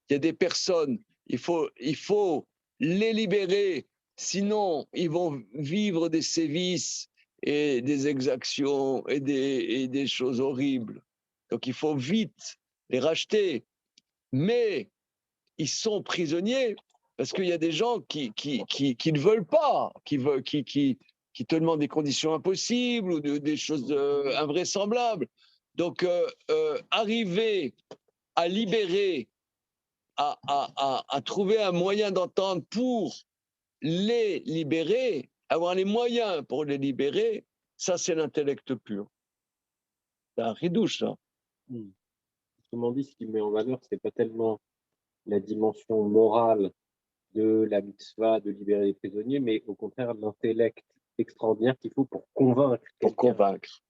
S1: y a des personnes, il faut les libérer, sinon ils vont vivre des sévices et des exactions et des choses horribles. Donc il faut vite les racheter. Mais ils sont prisonniers parce qu'il y a des gens qui ne veulent pas, qui te demandent des conditions impossibles ou des choses invraisemblables. Donc, arriver à libérer, à trouver un moyen d'entendre pour les libérer, avoir les moyens pour les libérer, ça, c'est l'intellect pur. C'est un ridouche, ça.
S3: autrement dit, ce qui met en valeur, ce n'est pas tellement la dimension morale de la mitzvah de libérer les prisonniers, mais au contraire l'intellect extraordinaire qu'il faut pour convaincre
S1: Pour convaincre.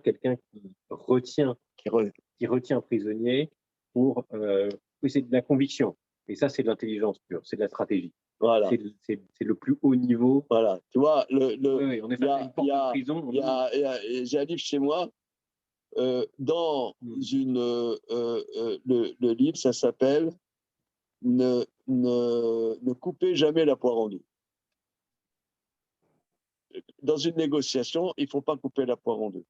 S3: quelqu'un qui retient un prisonnier pour oui, c'est de la conviction. Et ça, c'est de l'intelligence pure, c'est de la stratégie.
S1: Voilà.
S3: C'est le plus haut niveau.
S1: Voilà. Tu vois,
S3: Oui, on est face à une porte de prison.
S1: J'ai un livre chez moi. Dans le livre, ça s'appelle ne coupez jamais la poire en deux. Dans une négociation, il ne faut pas couper la poire en deux.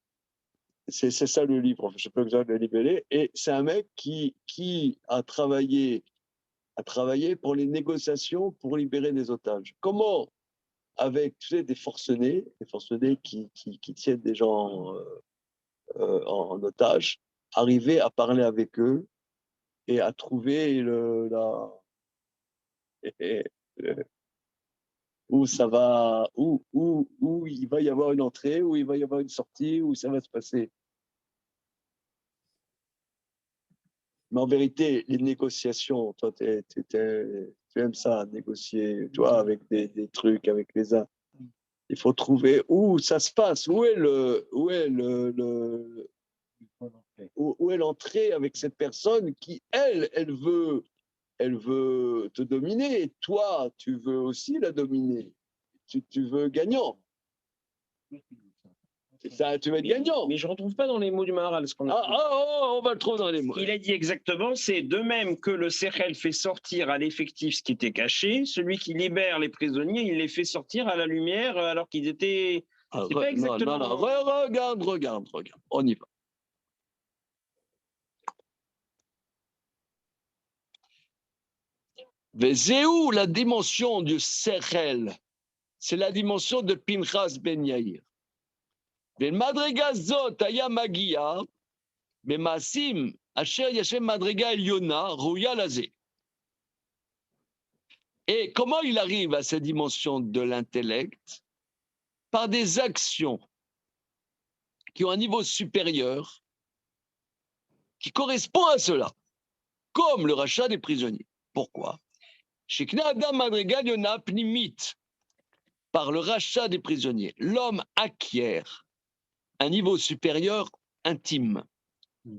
S1: C'est ça le livre, je peux vous le libérer. Et c'est un mec qui a travaillé pour les négociations pour libérer des otages. Comment? Avec, tu sais, des forcenés qui tiennent des gens en otage, arriver à parler avec eux et à trouver où ça va, où il va y avoir une entrée, où il va y avoir une sortie, où ça va se passer. Mais en vérité, les négociations, toi, tu aimes ça, négocier, tu vois, avec des trucs, avec les uns. Il faut trouver où ça se passe, où est l'entrée avec cette personne qui, elle veut te dominer. Et toi, tu veux aussi la dominer. Tu veux gagnant. Ça, tu veux être gagnant.
S2: Mais je ne retrouve pas dans les mots du Maharal ce qu'on a
S1: on va le trouver dans les mots.
S2: Il a dit exactement, c'est de même que le Sechel fait sortir à l'effectif ce qui était caché, celui qui libère les prisonniers, il les fait sortir à la lumière alors qu'ils étaient... C'est pas exactement...
S1: Non. Regarde. On y va. Vezéou, la dimension du Sechel, c'est la dimension de Pinchas ben Yair. Ben Madrega Zot aya magia, ben Masim asher yashem Madrega Eliona rouya lazé. Et comment il arrive à cette dimension de l'intellect? Par des actions qui ont un niveau supérieur, qui correspond à cela, comme le rachat des prisonniers. Pourquoi? Shekna Adam Madrega Eliona pnimit. Par le rachat des prisonniers, l'homme acquiert un niveau supérieur intime.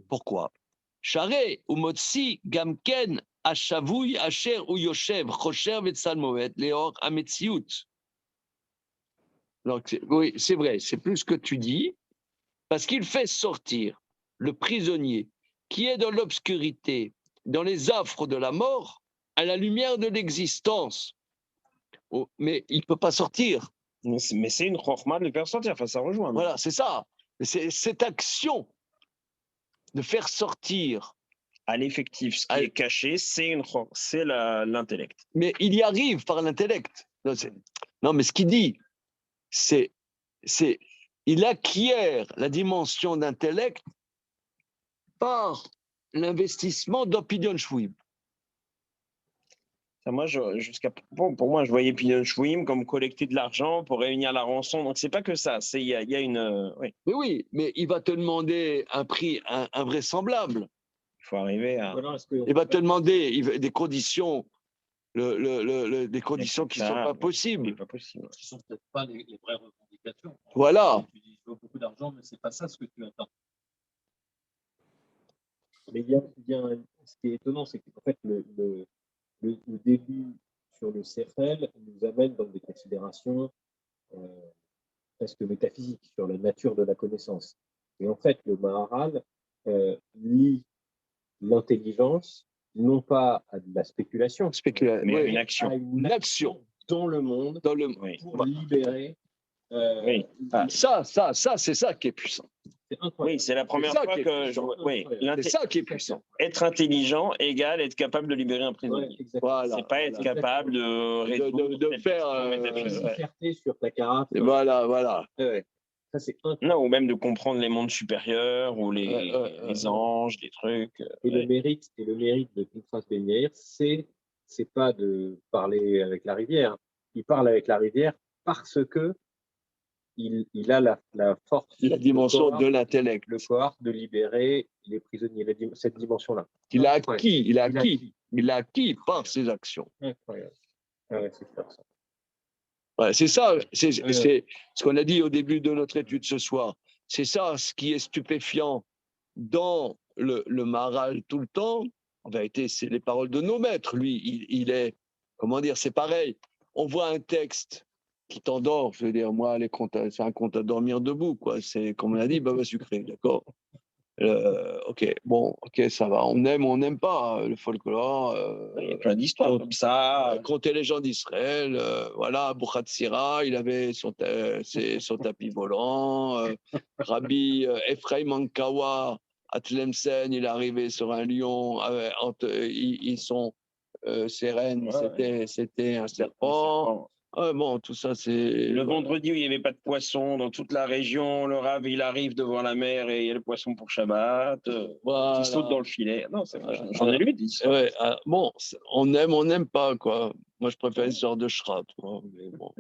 S1: Pourquoi? Charé ou Motsi Gamken Ashavouy Asher ou Yoshev Chosher Vetsalmoet Leor Ametsiout. Oui, c'est vrai, c'est plus ce que tu dis, parce qu'il fait sortir le prisonnier qui est dans l'obscurité, dans les affres de la mort, à la lumière de l'existence. Oh, mais il ne peut pas sortir.
S2: Mais c'est une chorma de le faire sortir, enfin ça rejoint.
S1: Voilà, c'est ça. C'est cette action de faire sortir
S2: à l'effectif ce qui est caché, c'est l'intellect.
S1: Mais il y arrive par l'intellect. Non, mais ce qu'il dit, c'est il acquiert la dimension d'intellect par l'investissement d'Opinion Shwim.
S2: Moi, pour moi, je voyais Pinion Shwim comme collecter de l'argent pour réunir la rançon. Donc, c'est pas que ça. Il y a une. Oui.
S1: Mais oui, mais il va te demander un prix invraisemblable.
S2: Il faut arriver à.
S1: Il va te demander des conditions, des conditions qui ne sont pas possibles.
S3: Qui ne sont peut-être pas les vraies revendications.
S1: Voilà.
S3: Tu dis, je veux beaucoup d'argent, mais ce n'est pas ça ce que tu attends. Mais ce qui est étonnant, c'est qu'en fait, le début sur le Sechel nous amène dans des considérations presque métaphysiques sur la nature de la connaissance. Et en fait, le Maharal lie l'intelligence non pas à de la spéculation,
S2: mais à une action.
S1: À une action
S3: dans le monde pour libérer.
S1: Ça, c'est ça qui est puissant.
S2: Oui, c'est la première fois que
S1: c'est ça qui est puissant.
S2: Être intelligent égale être capable de libérer un prisonnier.
S1: Voilà,
S2: c'est pas être capable de
S3: faire fierté sur ta carafe.
S1: Voilà.
S3: Ça, c'est
S2: non, ou même de comprendre les mondes supérieurs ou les anges, des trucs.
S3: Et le mérite de Pinchas ben Yair, c'est pas de parler avec la rivière. Il parle avec la rivière parce que il a la force,
S1: la dimension de l'intellect.
S3: Le corps de libérer les prisonniers, cette dimension-là.
S1: Il a acquis par ses actions.
S3: Incroyable. Ouais, c'est ça.
S1: Ouais, c'est ça, c'est ce qu'on a dit au début de notre étude ce soir. C'est ça ce qui est stupéfiant dans le Maharal tout le temps. En vérité, c'est les paroles de nos maîtres. Lui, il est, comment dire, c'est pareil. On voit un texte qui t'endort. Je veux dire, moi, c'est un conte à dormir debout, quoi. C'est, comme on a dit, baba sucré, d'accord. Ok, bon, ok, ça va. On aime ou on n'aime pas le folklore.
S2: Il y a plein d'histoires comme ça.
S1: Conter les gens d'Israël. Voilà, Bouchatsira, il avait son tapis volant. Rabbi Ephraim Ankawa, à Tlemcen, il est arrivé sur un lion. Ils sont sérènes, c'était un serpent. Bon, tout ça, c'est.
S2: Le vendredi où il n'y avait pas de poisson dans toute la région, le Rav, il arrive devant la mer et il y a le poisson pour Shabbat, qui saute dans le filet. Non, j'en ai lu des histoires.
S1: Ouais, bon, on aime, on n'aime pas, quoi. Moi, je préfère ce genre de shrat. Mais bon.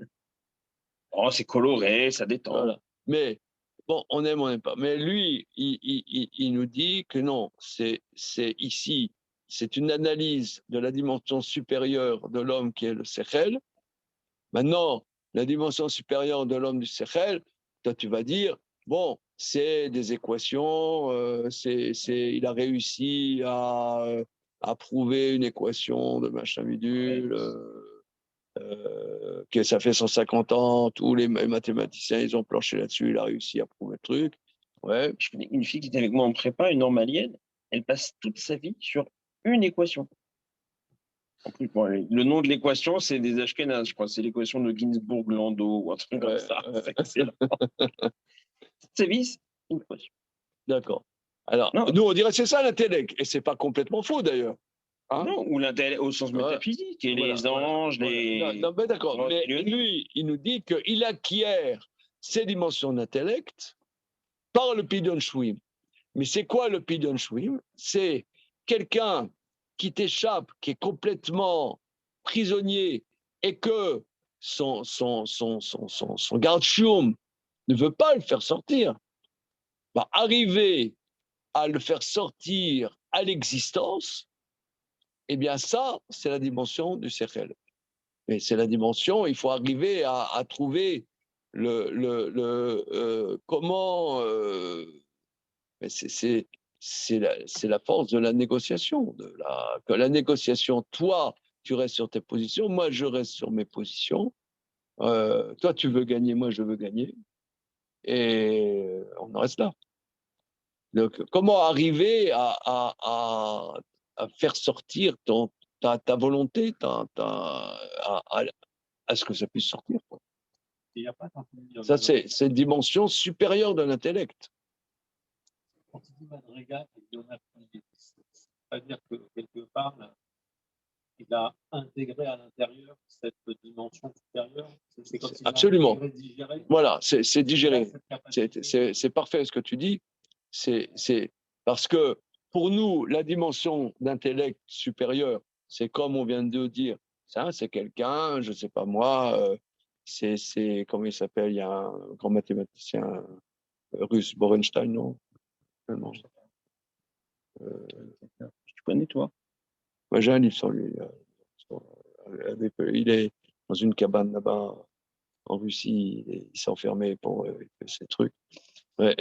S2: Oh, c'est coloré, ça détend.
S1: Voilà. Mais bon, on aime, on n'aime pas. Mais lui, il nous dit que non, c'est ici, c'est une analyse de la dimension supérieure de l'homme qui est le Sechel. Maintenant, la dimension supérieure de l'homme du Sechel, toi, tu vas dire, bon, c'est des équations, il a réussi à prouver une équation de machin bidule, que ça fait 150 ans, tous les mathématiciens, ils ont planché là-dessus, il a réussi à prouver le truc. Ouais.
S2: Je connais une fille qui était avec moi en prépa, une normalienne, elle passe toute sa vie sur une équation. En plus, bon, le nom de l'équation, c'est des Ashkénazes, je crois. C'est l'équation de Ginzburg-Landau ou un truc comme ça. C'est excellent. C'est une équation.
S1: D'accord. Alors, nous, on dirait que c'est ça l'intellect. Et c'est pas complètement faux, d'ailleurs.
S2: Hein? Non, ou l'intellect au sens métaphysique, et les anges, les.
S1: Non, mais d'accord. Mais lui, il nous dit qu'il acquiert ces dimensions d'intellect par le Pidyon Shvim. Mais c'est quoi le Pidyon Shvim? C'est quelqu'un qui t'échappe, qui est complètement prisonnier et que son garde shum ne veut pas le faire sortir. Bah, arriver à le faire sortir à l'existence, eh bien ça, c'est la dimension du Sechel. Mais c'est la dimension, il faut arriver à trouver comment. Mais c'est la force de la négociation. Que la négociation, toi, tu restes sur tes positions, moi, je reste sur mes positions. Toi, tu veux gagner, moi, je veux gagner. Et on en reste là. Donc, comment arriver à faire sortir ta volonté à ce que ça puisse sortir, quoi. Ça, c'est une dimension supérieure de l'intellect.
S3: Quand il dit Madrigal, c'est-à-dire que quelque part, il a intégré à l'intérieur cette dimension supérieure. C'est comme
S1: absolument. Voilà, c'est digéré. C'est parfait ce que tu dis. C'est parce que pour nous, la dimension d'intellect supérieur, c'est comme on vient de dire, ça, c'est quelqu'un, je ne sais pas moi, c'est comment il s'appelle, il y a un grand mathématicien russe, Borenstein, non? Non.
S2: Tu connais, toi?
S1: Moi, j'ai un livre sur lui. Il est dans une cabane là-bas en Russie, il s'est enfermé pour ces trucs. Ouais.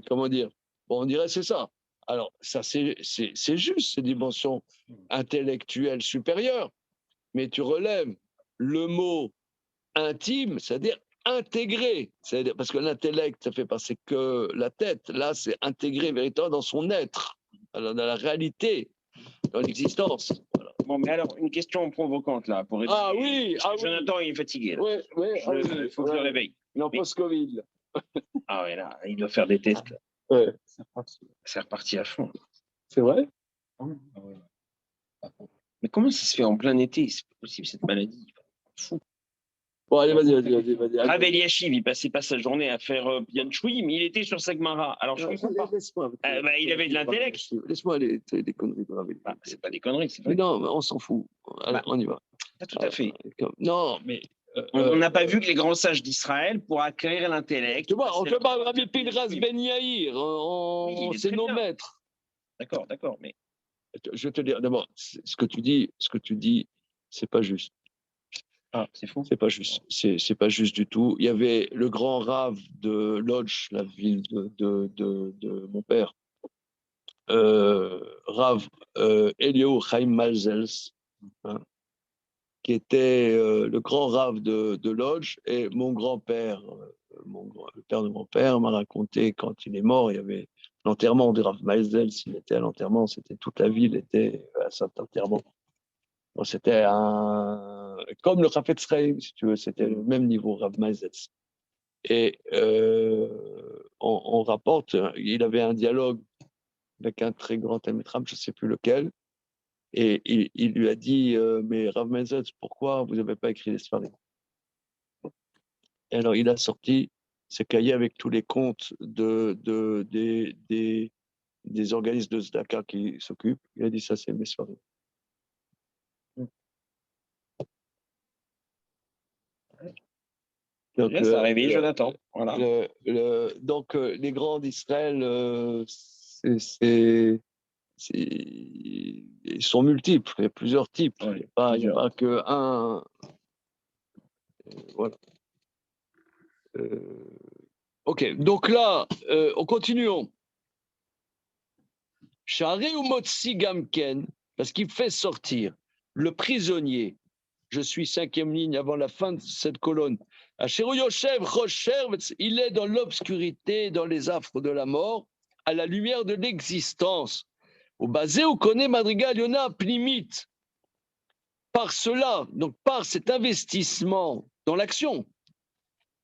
S1: Comment dire? Bon, on dirait c'est ça. Alors, ça, c'est juste ces dimensions intellectuelles supérieures, mais tu relèves le mot intime, c'est-à-dire intégré. C'est-à-dire, parce que l'intellect, ça fait passer que la tête. Là, c'est intégré véritablement dans son être, dans la réalité, dans l'existence. Voilà.
S2: Bon, mais alors, une question provocante, là. Pour
S1: oui,
S2: Jonathan, il est fatigué.
S1: Oui,
S2: il faut que je le réveille.
S1: Non, post-Covid.
S2: Ah ouais, là, il doit faire des tests. Là.
S1: Ouais.
S2: C'est reparti à fond.
S1: C'est vrai?
S2: Mais comment ça se fait en plein été? C'est pas possible, cette maladie. Fou.
S1: Bon, allez, vas-y.
S2: Rav Eliashiv, il passait pas sa journée à faire bien choui, mais il était sur sa Gemara. Alors, je comprends pas.
S1: Laisse-moi.
S2: Il avait de l'intellect.
S1: Laisse-moi les conneries de Rav Eliashiv.
S2: C'est pas des conneries, c'est
S1: Mais
S2: vrai.
S1: non, on s'en fout. Allez, on y va.
S2: Pas tout à fait.
S1: Non, mais.
S2: On n'a pas vu que les grands sages d'Israël, pour acquérir l'intellect.
S1: Tu vois, on te parle de Rabbi Pinchas Ben Yair, c'est nos maîtres.
S2: D'accord, mais.
S1: Je vais te dire, d'abord, ce que tu dis, c'est pas juste.
S2: Ah, c'est fou.
S1: C'est pas juste. C'est pas juste du tout. Il y avait le grand Rav de Lodz, la ville de mon père, Rav Eliyahu Chaim Malzels, hein, qui était le grand Rav de Lodz, et mon grand-père, le père de mon père, m'a raconté quand il est mort, il y avait l'enterrement de Rav Malzels, il était à l'enterrement, c'était toute la ville était à cet enterrement. Bon, c'était comme le Chafetz Chaim, si tu veux, c'était le même niveau, Rav Malzels. Et on rapporte, il avait un dialogue avec un très grand Talmid Chacham, je ne sais plus lequel, et il lui a dit mais Rav Malzels, pourquoi vous n'avez pas écrit les Sfarim? Et alors il a sorti ce cahier avec tous les comptes des organismes de Zdaka qui s'occupent. Il a dit ça, c'est mes Sfarim.
S2: Donc, là, ça a réveillé Jonathan. Voilà.
S1: Donc, les grands d'Israël, ils sont multiples, il y a plusieurs types.
S2: Ouais,
S1: il n'y a pas qu'un. Voilà. Ok, donc là, on continuons. Shari ou Motsi Gamken, parce qu'il fait sortir le prisonnier. Je suis 5e ligne avant la fin de cette colonne. Il est dans l'obscurité, dans les affres de la mort, à la lumière de l'existence. Au basé, on connaît Madrigal Yona Pnimit. Par cela, donc par cet investissement dans l'action,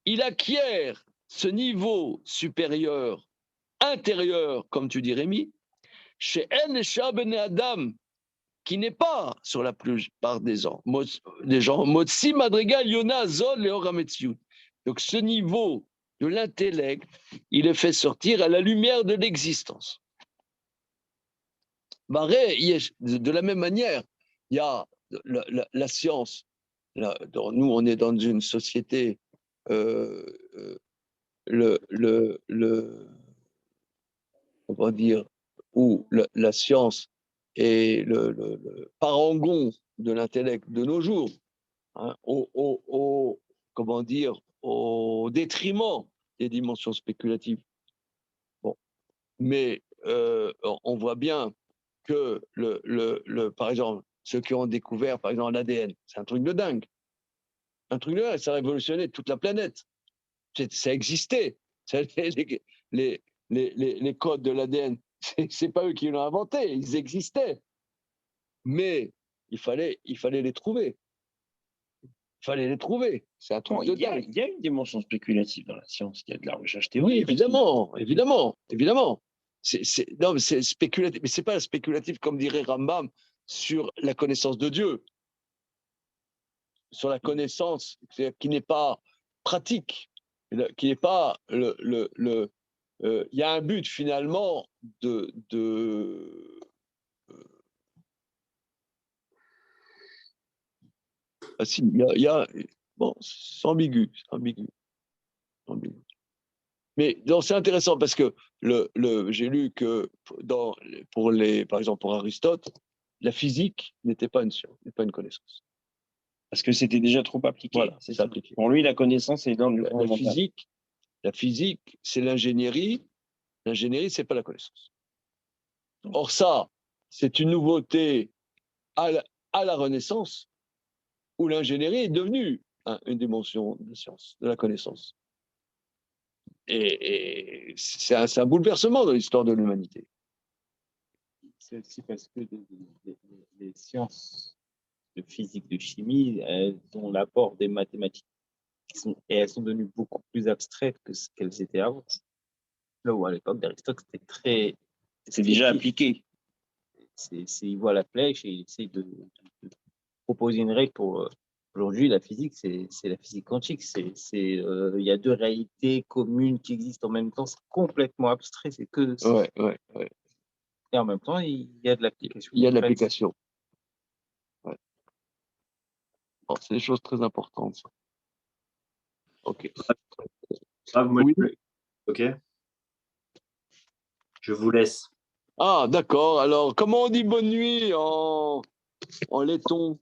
S1: il acquiert ce niveau supérieur, intérieur, comme tu dis Rémi, chez El Ben Adam, qui n'est pas sur la plupart des gens, Motsi Madrigal Yona Zol Leorametziut. Donc ce niveau de l'intellect, il est fait sortir à la lumière de l'existence. De la même manière, il y a la science. Là, nous, on est dans une société, on va dire, où la science est le parangon de l'intellect de nos jours, hein, comment dire, au détriment des dimensions spéculatives. Bon. Mais on voit bien que, par exemple, ceux qui ont découvert, par exemple, l'ADN, c'est un truc de dingue. Un truc de dingue, ça a révolutionné toute la planète. Ça existait. Les codes de l'ADN, c'est pas eux qui l'ont inventé, ils existaient. Mais il fallait les trouver. C'est un truc de dingue.
S2: Il y a une dimension spéculative dans la science, il y a de la recherche théorique.
S1: Oui, évidemment. C'est spéculatif, mais c'est pas spéculatif comme dirait Rambam sur la connaissance de Dieu, sur la connaissance qui n'est pas pratique, qui n'est pas il y a un but finalement bon, c'est ambigu. Mais c'est intéressant parce que j'ai lu que par exemple pour Aristote, la physique n'était pas une science, n'est pas une connaissance.
S2: Parce que c'était déjà trop appliqué.
S1: Voilà, c'est appliqué.
S2: Pour lui, la connaissance est dans le
S1: la physique, c'est l'ingénierie. L'ingénierie, c'est pas la connaissance. Or ça, c'est une nouveauté à la Renaissance, où l'ingénierie est devenue une dimension de science, de la connaissance. Et c'est un bouleversement dans l'histoire de l'humanité.
S3: C'est aussi parce que les sciences de physique, de chimie, elles ont l'apport des mathématiques et elles sont devenues beaucoup plus abstraites que ce qu'elles étaient avant. Là où à l'époque d'Aristote, c'était très...
S2: C'est déjà appliqué.
S3: Il voit la flèche et il essaie de proposer une règle pour
S4: Aujourd'hui, la physique, c'est la physique quantique. Il y a deux réalités communes qui existent en même temps. C'est complètement abstrait.
S1: Ouais.
S4: Et en même temps, il y a de l'application.
S1: Il y a de
S4: concrète.
S1: l'application. Ouais. Bon, c'est des choses très importantes. Ça. Ok.
S5: Moi,
S1: Oui.
S5: ok. Je vous laisse.
S1: Ah, d'accord. Alors, comment on dit bonne nuit en letton?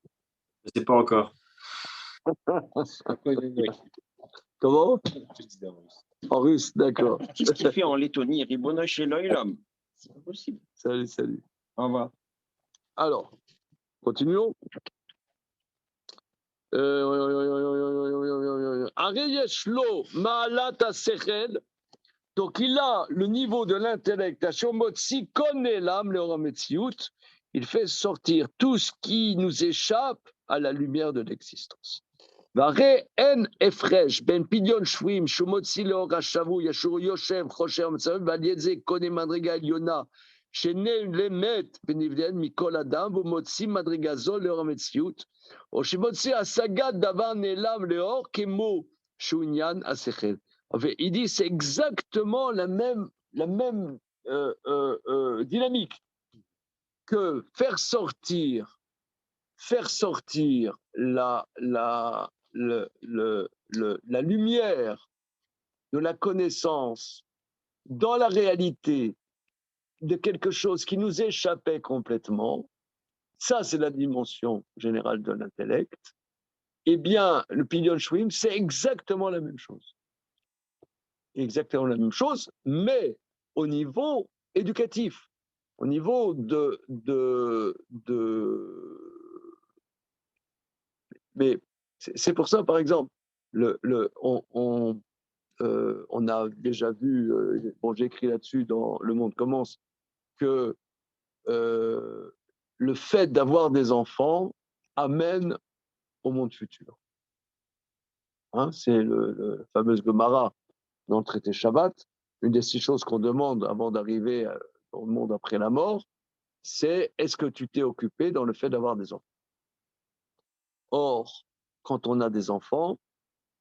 S5: Je ne sais pas encore.
S1: Comment? En russe, d'accord.
S2: Qu'est-ce qu'il fait en Lettonie? Ribono chez l'homme. C'est pas possible.
S1: Salut.
S2: Au revoir.
S1: Alors, continuons. Areyeshlo Maalat Asechel. Donc, il a le niveau de l'intellect. Ashomotsi connaît l'âme, le Rametsiout. Il fait sortir tout ce qui nous échappe à la lumière de l'existence. והרי אין הפרש בין פדיון שבויים שהוא מוציא לאור השבוי אשר הוא יושב חושב מצב ועל ידי זה קונה מדרגה עליונה שנעלמת ונבדלת מכל אדם והוא מוציא מדרגה זו לאור המציאות או שמוציא השגת דבר נעלם לאור כמו שהוא עניין השכל. Il dit c'est exactement la même dynamique que faire sortir la lumière de la connaissance dans la réalité de quelque chose qui nous échappait complètement, ça c'est la dimension générale de l'intellect, eh bien le Pidyon Shvim c'est exactement la même chose. Exactement la même chose, mais au niveau éducatif, au niveau mais c'est pour ça, par exemple, on a déjà vu, bon, j'ai écrit là-dessus dans Le Monde commence, que le fait d'avoir des enfants amène au monde futur. Hein, c'est le fameux Gemara dans le traité Shabbat. Une des 6 choses qu'on demande avant d'arriver au monde après la mort, c'est est-ce que tu t'es occupé dans le fait d'avoir des enfants? Or, quand on a des enfants,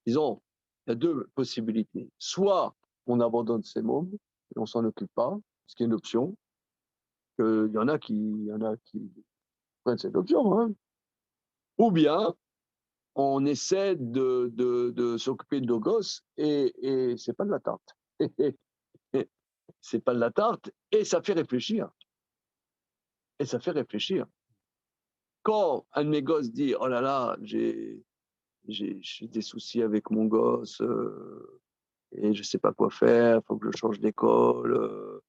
S1: disons, il y a 2 possibilités. Soit on abandonne ces mômes et on s'en occupe pas, ce qui est une option. Il y en a qui prennent cette option. Hein. Ou bien on essaie de s'occuper de nos gosses et c'est pas de la tarte. C'est pas de la tarte et ça fait réfléchir. Quand un de mes gosses dit « Oh là là, j'ai des soucis avec mon gosse et je sais pas quoi faire, il faut que je change d'école,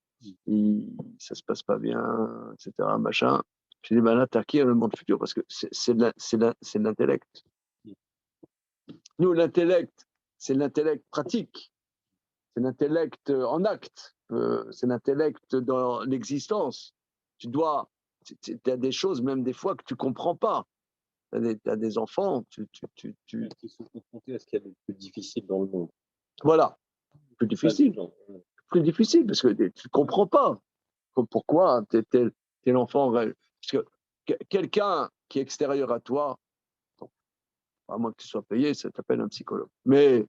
S1: ça se passe pas bien, etc. Machin. » Je dis « Ben là, t'as qui le monde futur ?» Parce que c'est de l'intellect. Nous, l'intellect, c'est l'intellect pratique, c'est l'intellect en acte, c'est l'intellect dans l'existence. Tu as des choses, même des fois, que tu comprends pas. Tu as des enfants,
S3: Qui sont confrontés à ce qu'il y a de plus difficile dans le monde.
S1: Voilà, plus difficile, parce que tu comprends pas pourquoi t'es l'enfant. Parce que quelqu'un qui est extérieur à toi, à moins que tu sois payé, ça t'appelle un psychologue. Mais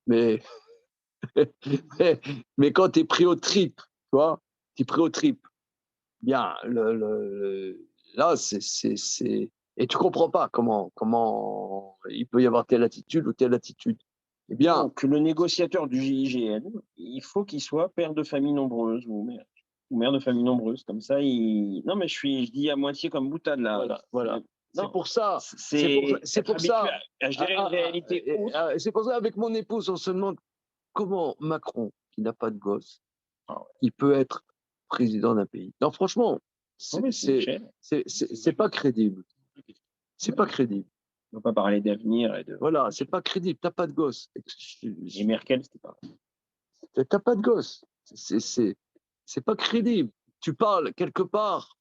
S1: mais mais quand tu es pris au trip, tu vois, tu es pris au trip, bien, là, et tu comprends pas comment il peut y avoir telle attitude ou telle attitude. Eh bien,
S2: Donc, le négociateur du GIGN, il faut qu'il soit père de famille nombreuse ou mère de famille nombreuse. Comme ça, non, mais je dis à moitié comme boutade là.
S1: Voilà.
S2: Non,
S1: c'est pour ça.
S2: C'est pour ça. À gérer une réalité autre.
S1: C'est pour ça, avec mon épouse, on se demande comment Macron, qui n'a pas de gosse, il peut être président d'un pays. Non, franchement, c'est pas crédible. C'est pas crédible.
S2: On ne va pas parler d'avenir.
S1: Voilà, c'est pas crédible. T'as pas de gosse.
S2: Et Merkel, c'était pas.
S1: T'as pas de gosse. C'est pas crédible. Tu parles quelque part.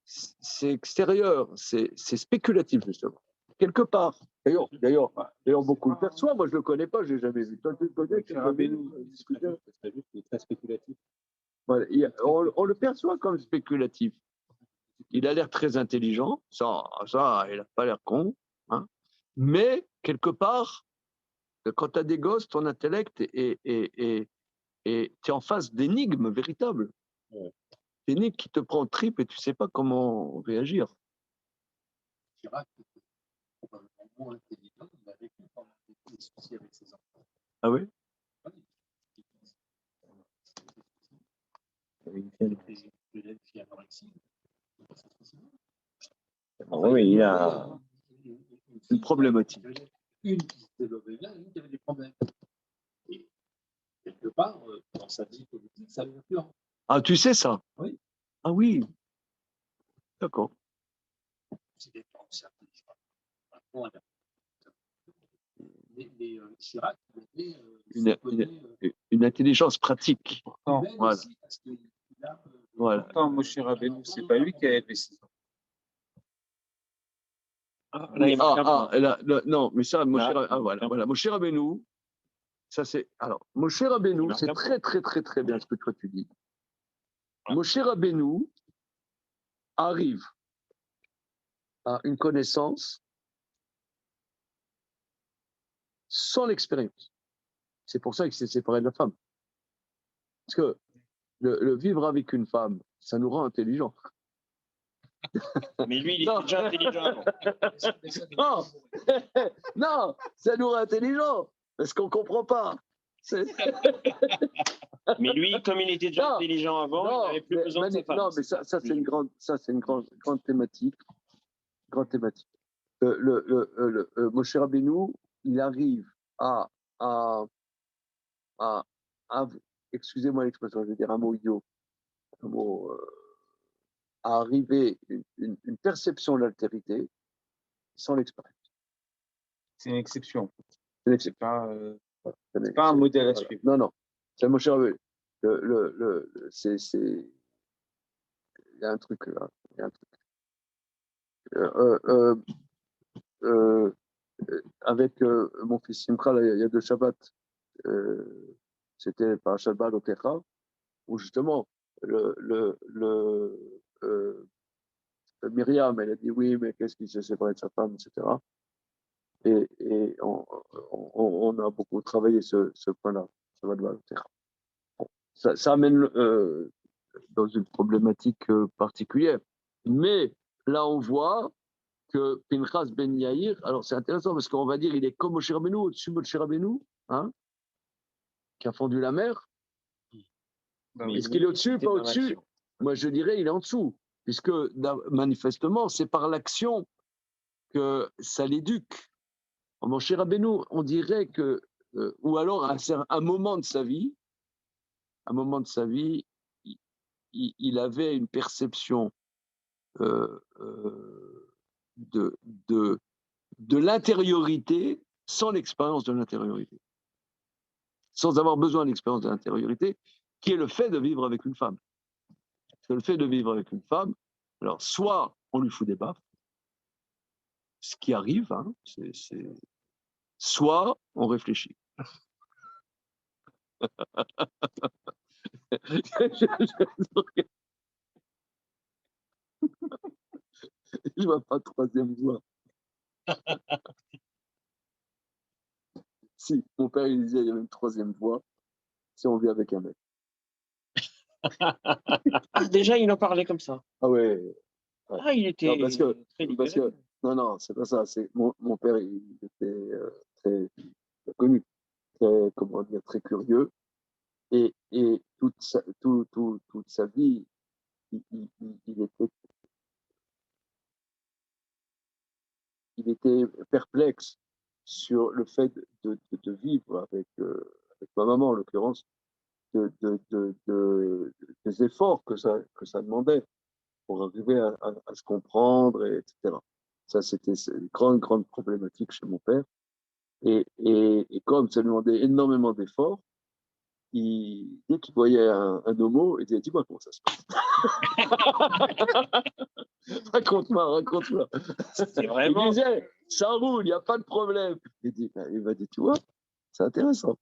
S1: C'est extérieur. C'est spéculatif, justement. Quelque part. D'ailleurs, beaucoup le perçoivent. Moi, je le connais pas. Je l'ai jamais vu. Toi, tu le connais. Tu l'as discuté.
S3: C'est très spéculatif.
S1: Voilà. On le perçoit comme spéculatif. Il a l'air très intelligent. Ça, il n'a pas l'air con. hein. Mais, quelque part, quand tu as des gosses, ton intellect est tu es en face d'énigmes véritables.
S3: Ouais.
S1: D'énigmes qui te prend en trip et tu ne sais pas comment réagir.
S3: Chirac était probablement moins intelligent, il a vécu pendant des soucis avec ses enfants.
S1: Ah oui?
S3: L'élève qui est anorexique.
S4: Oui, il a
S1: une problématique.
S3: Une qui se développait bien, une qui avait des problèmes. Et quelque part, dans sa vie politique, ça l'influence.
S1: Ah, tu sais ça?
S3: Oui.
S1: Ah oui. D'accord.
S3: C'est des gens intelligents. Mais Chirac, il avait
S1: Une intelligence pratique.
S4: pourtant,
S1: Voilà.
S3: aussi, parce qu'il a,
S1: Voilà.
S4: pourtant Moshe Rabbeinu, c'est pas lui qui a élevé ses enfants.
S1: Non, mais ça, Moshe
S4: Là,
S1: voilà. Moshe Rabbeinu, ça c'est. Alors, Moshe Rabbeinu, c'est très, très, très, très bien ce que toi tu dis. Moshe Rabbeinu arrive à une connaissance sans l'expérience. C'est pour ça qu'il s'est séparé de la femme. Parce que le vivre avec une femme, ça nous rend intelligents.
S2: Mais lui, il
S1: Non.
S2: était déjà intelligent avant.
S1: Non, non, ça nous rend intelligents. Parce qu'on ne comprend pas.
S2: Mais lui, comme il était déjà
S1: Non,
S2: intelligent avant, il n'avait plus besoin de sa femme.
S1: Non, mais ça c'est une grande, grande thématique. Grande thématique. Moshe Rabbeinu, il arrive à excusez-moi l'expression, je vais dire un mot idiot, un mot, à arriver une perception de l'altérité sans l'expérience.
S4: c'est une exception.
S1: C'est une exception.
S4: C'est pas un modèle à suivre.
S1: Non, non. C'est Moshe Rabbeinu. Il y a un truc là. Il y a un truc. Avec mon fils Simcha, là, il y a 2 Shabbats, c'était par Shabbat au Kecha, où justement, Myriam, elle a dit oui, mais qu'est-ce qui s'est séparé de sa femme, etc. Et on a beaucoup travaillé ce point-là, Shabbat au Kecha. Bon, ça amène dans une problématique particulière. Mais là, on voit que Pinchas Ben Yair, alors c'est intéressant parce qu'on va dire il est comme Moshe Rabbeinu, au-dessus de Moshe Rabbeinu, hein, qui a fondu la mer. Est-ce qu'il est au-dessus, pas au-dessus? Moi, je dirais il est en dessous, puisque manifestement, c'est par l'action que ça l'éduque. Moshe Rabbeinu, on dirait que, ou alors à un moment de sa vie, il avait une perception de l'intériorité sans l'expérience de l'intériorité, sans avoir besoin de l'expérience de l'intériorité, qui est le fait de vivre avec une femme. Parce que le fait de vivre avec une femme, alors soit on lui fout des baffes, ce qui arrive, hein, soit on réfléchit. Je vois pas de troisième voie. Si, mon père il disait il y avait une troisième voie, si on vit avec un mec.
S2: Ah, déjà, il en parlait comme ça.
S1: Ah ouais.
S2: Ah, il était
S1: Non,
S2: très
S1: parce que non, c'est pas ça. C'est mon père, il était très connu, très, comment dire, très curieux, et toute sa vie, il était perplexe sur le fait de vivre avec ma maman, en l'occurrence, des efforts que ça demandait pour arriver à se comprendre, etc. Ça, c'était une grande problématique chez mon père. Et comme ça demandait énormément d'efforts, dès qu'il voyait un homo, il disait dis-moi comment ça se passe. raconte-moi.
S2: C'est vraiment.
S1: Il disait ça roule, il n'y a pas de problème. Il m'a dit tu vois, c'est intéressant.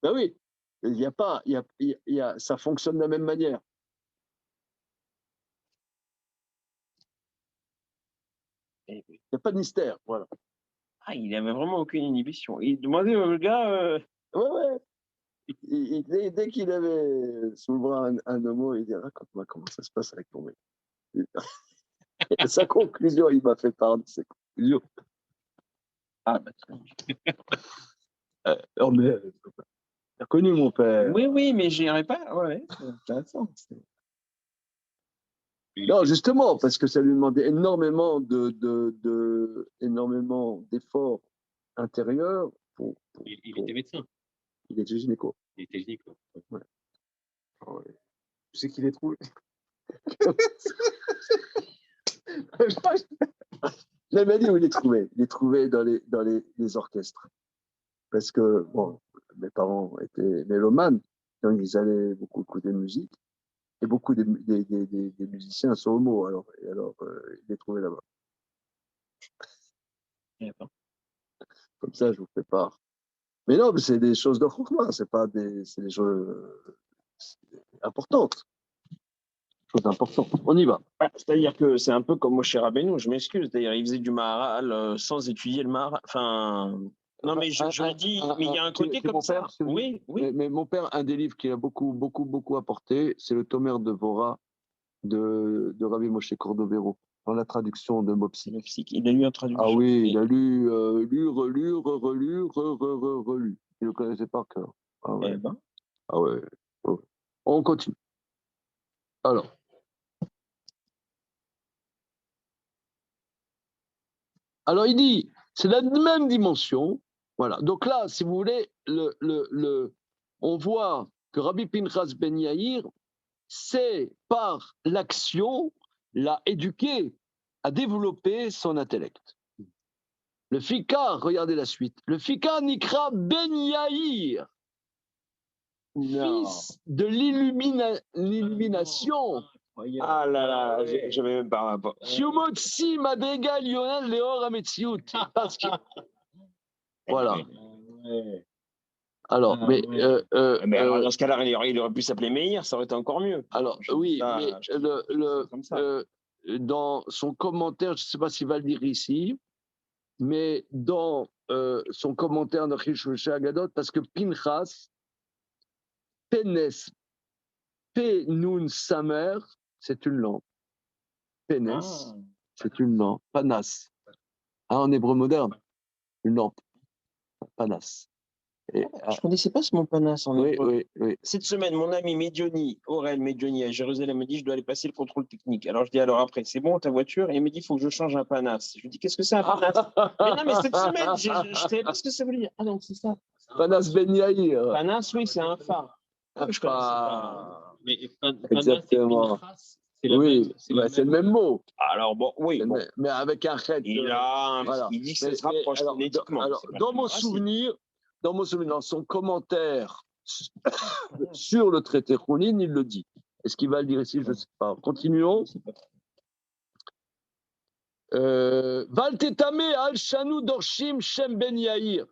S1: Ben oui, il y a pas, ça fonctionne de la même manière. n'y a pas de mystère. Voilà.
S2: Ah, il n'avait vraiment aucune inhibition. Il demandait au gars.
S1: Ouais. Dès qu'il avait sous le bras un homo, il dit raconte-moi comment ça se passe avec ton mec. Et sa conclusion, il m'a fait part de ses conclusions.
S2: Ah, bah,
S1: Non, mais t'as connu mon père.
S2: oui, mais j'irai pas. Ouais, c'est intéressant.
S1: Non, justement, parce que ça lui demandait énormément énormément d'efforts intérieurs.
S3: Il était médecin.
S1: Il était gynéco.
S3: Il était gynéco.
S1: Ouais. Tu sais qu'il est trouvé. J'avais dit où il est trouvé. Il est trouvé dans les orchestres. Parce que, bon, mes parents étaient mélomanes, donc ils allaient beaucoup écouter de musique. Et beaucoup des musiciens sont homo. Alors il est trouvé là-bas. Comme ça, je vous fais part. Mais non, mais c'est des choses de chokhma, c'est des choses importantes. Choses importantes. On y va.
S2: Ouais, c'est-à-dire que c'est un peu comme Moshe Rabbeinu, je m'excuse. C'est-à-dire il faisait du Maharal sans étudier le Maharal. Enfin, non, mais je le dis, mais il y a un côté comme ça.
S1: Père,
S2: Oui.
S1: Mais mon père, un des livres qui a beaucoup apporté, c'est le Tomer de Vora de Rabbi Moshe Cordovero, dans la traduction de Mopsi.
S2: Il a lu en traduction.
S1: Ah oui, il a lu, relu. Il le connaissait par cœur. Ah ouais.
S2: Eh ben.
S1: Ah ouais. On continue. Alors il dit, c'est la même dimension. Voilà. Donc là, si vous voulez, on voit que Rabbi Pinchas Ben Yair, c'est par l'action, l'a éduqué à développer son intellect. Le Fika, regardez la suite. Le Fika Nikra Ben Yair, fils de l'illumination.
S2: Ah là là, j'avais même pas un rapport.
S1: Shumotsi Madrigal Yonan Leor Ametsiout. Voilà. Alors, mais
S2: alors, dans ce cas-là, il aurait pu s'appeler Meir, ça aurait été encore mieux.
S1: Alors, oui, mais dans son commentaire, je ne sais pas s'il va le dire ici, mais dans son commentaire de Chishusha Agadot, parce que Pinchas, Penes, Penun Samer, c'est une lampe. Penes, c'est une lampe. Panas. En hébreu moderne, une lampe. Panas.
S2: Je ne connaissais pas ce mot panas en hébreu.
S1: Oui.
S2: Cette semaine, mon ami Aurel Medioni à Jérusalem me dit je dois aller passer le contrôle technique. Alors je dis alors après, c'est bon ta voiture? Et il me dit il faut que je change un panas. Je lui dis qu'est-ce que c'est un panas? Mais non, mais cette semaine, je ne savais pas ce que ça veut dire. Ah donc c'est ça.
S1: Panas Ben Yair.
S2: Panas, oui, c'est un phare.
S1: Je connaissais pas.
S3: Mais
S1: exactement. C'est le même mot.
S2: Alors bon, oui.
S1: Mais avec un chet.
S2: Il dit que ça se rapproche phonétiquement.
S1: Alors, dans mon souvenir, dans son commentaire sur le traité Khounine, il le dit. Est-ce qu'il va le dire ici? Je ne sais pas. Continuons. Valtetame al-Shanu Dorshim Shem Ben Yair.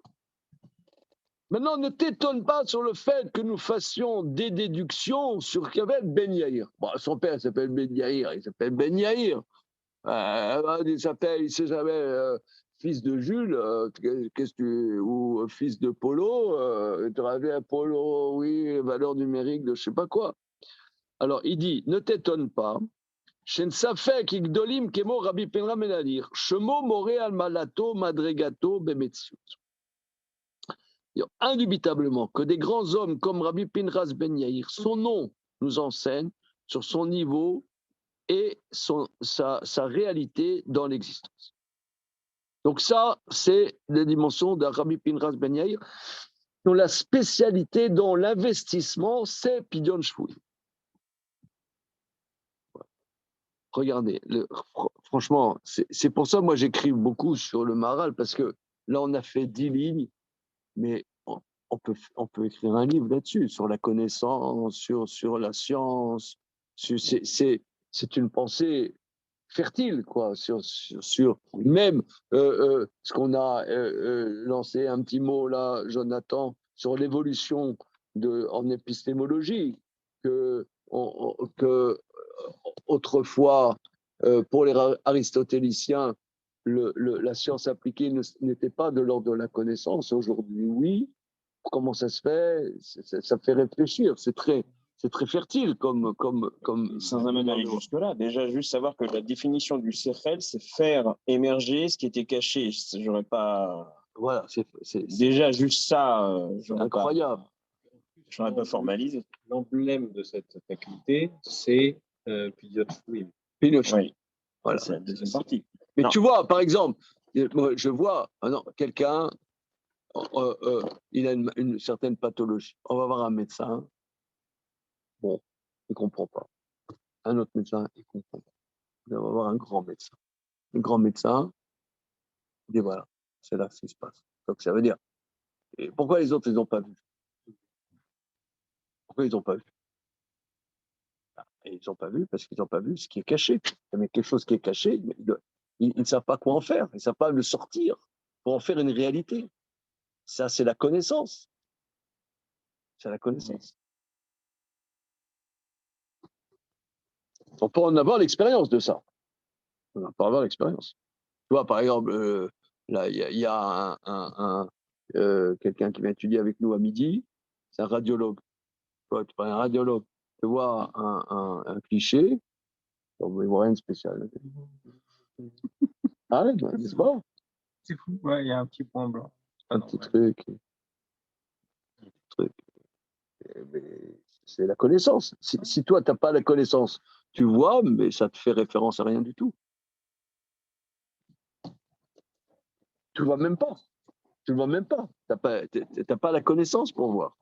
S1: Maintenant, ne t'étonne pas sur le fait que nous fassions des déductions sur Kavel Ben Yair. Bon, son père s'appelle Ben Yair, il s'appelle Ben Yair. Il sait jamais fils de Jules, ou fils de Polo, tu avais un Polo, oui, valeur numérique de je ne sais pas quoi. Alors, il dit, ne t'étonne pas, Shen Safek Igdolim Kemo Rabbi Penra Menadir, Shemo More al Malato Madregato Bemetziut. Indubitablement que des grands hommes comme Rabbi Pinchas Ben Yair, son nom nous enseigne sur son niveau et sa réalité dans l'existence. Donc ça, c'est les dimensions de Rabbi Pinchas Ben Yair, dont la spécialité dans l'investissement, c'est Pidyon Shvui. Regardez, franchement, c'est pour ça que moi j'écris beaucoup sur le Maharal, parce que là on a fait 10 lignes, mais on peut écrire un livre là-dessus, sur la connaissance, sur la science. C'est une pensée fertile, quoi, sur même ce qu'on a lancé un petit mot là, Jonathan, sur l'évolution en épistémologie, que autrefois, pour les aristotéliciens, la science appliquée n'était pas de l'ordre de la connaissance. Aujourd'hui, oui. Comment ça se fait? Ça fait réfléchir. C'est très fertile comme
S2: Sans même aller jusque-là, déjà, juste savoir que la définition du sechel, c'est faire émerger ce qui était caché. J'aurais pas.
S1: Voilà, c'est
S2: Déjà, juste ça, j'aurais
S1: incroyable.
S2: J'aurais pas formalisé.
S3: L'emblème de cette faculté, c'est Pidyon Shvuim.
S1: Pinochet.
S2: Oui,
S1: Voilà.
S2: c'est la deuxième partie.
S1: Mais
S2: Non.
S1: tu vois, par exemple, moi, je vois quelqu'un, il a une certaine pathologie. On va voir un médecin. Bon, il ne comprend pas. Un autre médecin, il ne comprend pas. On va voir un grand médecin. Le grand médecin, il dit voilà, c'est là ce qui se passe. Donc ça veut dire, et pourquoi les autres, ils n'ont pas vu? Pourquoi ils n'ont pas vu? Et ils n'ont pas vu parce qu'ils n'ont pas vu ce qui est caché. Mais quelque chose qui est caché, ils ne savent pas quoi en faire. Ils ne savent pas le sortir pour en faire une réalité. Ça, c'est la connaissance. C'est la connaissance. On peut en avoir l'expérience de ça. On peut avoir l'expérience. Tu vois, par exemple, là, il y a quelqu'un qui vient étudier avec nous à midi, c'est un radiologue. Tu prends un radiologue, tu vois un cliché, il ne voit rien de spécial. Ah ouais, n'est-ce pas?
S4: C'est fou, ouais, il y a un petit point blanc.
S1: Un petit truc. Mais c'est la connaissance. Si toi, tu n'as pas la connaissance, tu vois, mais ça te fait référence à rien du tout. Tu ne le vois même pas. Tu ne le vois même pas. Tu n'as pas la connaissance pour voir.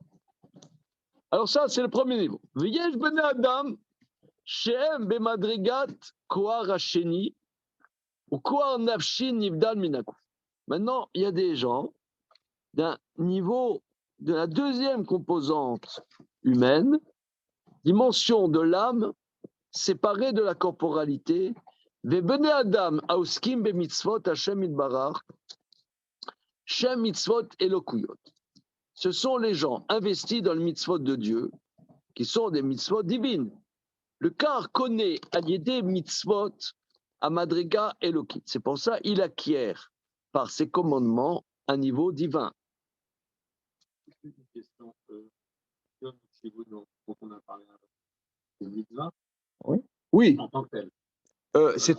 S1: Alors ça, c'est le premier niveau. V'yesh bnei Adam, she'em bemadrigat koar hasheni, ou koar nafshi nivdal minakuf. Maintenant, il y a des gens d'un niveau de la deuxième composante humaine, dimension de l'âme séparée de la corporalité. Ve'bnei Adam haoskim bemitzvot Hashem itbarach, shem mitzvot elokuyot. Ce sont les gens investis dans le mitzvot de Dieu, qui sont des mitzvot divines. Le car connaît à des mitzvot à madriga elokit. C'est pour ça qu'il acquiert par ses commandements un niveau divin.
S3: Une question chez vous, dont on a parlé de mitzvah.
S1: Oui.
S3: En tant que tel.
S1: C'est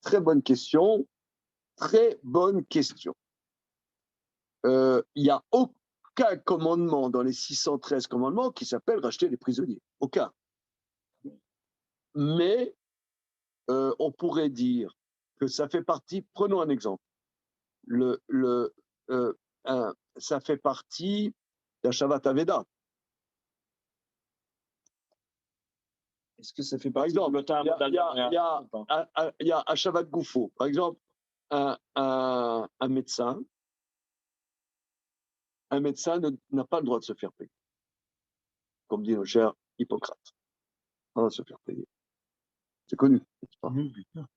S1: très bonne question. Très bonne question. Il n'y a aucun commandement dans les 613 commandements qui s'appelle racheter les prisonniers. Aucun. Mais on pourrait dire que ça fait partie, prenons un exemple, ça fait partie d'un Shabbat Aveda.
S2: Est-ce que ça fait
S1: Par
S2: partie
S1: exemple, il y a un Shabbat Goufo. Par exemple, un médecin n'a pas le droit de se faire payer. Comme dit nos chers Hippocrate. On va se faire payer. C'est connu.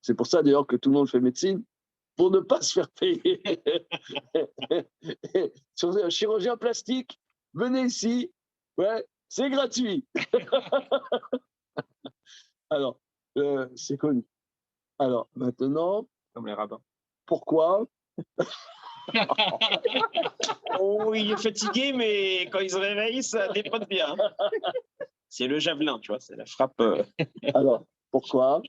S1: C'est pour ça d'ailleurs que tout le monde fait médecine, pour ne pas se faire payer. Si vous êtes un chirurgien plastique, venez ici, ouais, c'est gratuit. Alors, c'est connu. Alors, maintenant,
S4: Comme les rabbins.
S1: pourquoi?
S2: Oh, il est fatigué, mais quand il se réveille, ça dépote bien. C'est le javelin, tu vois, c'est la frappe.
S1: Alors, pourquoi?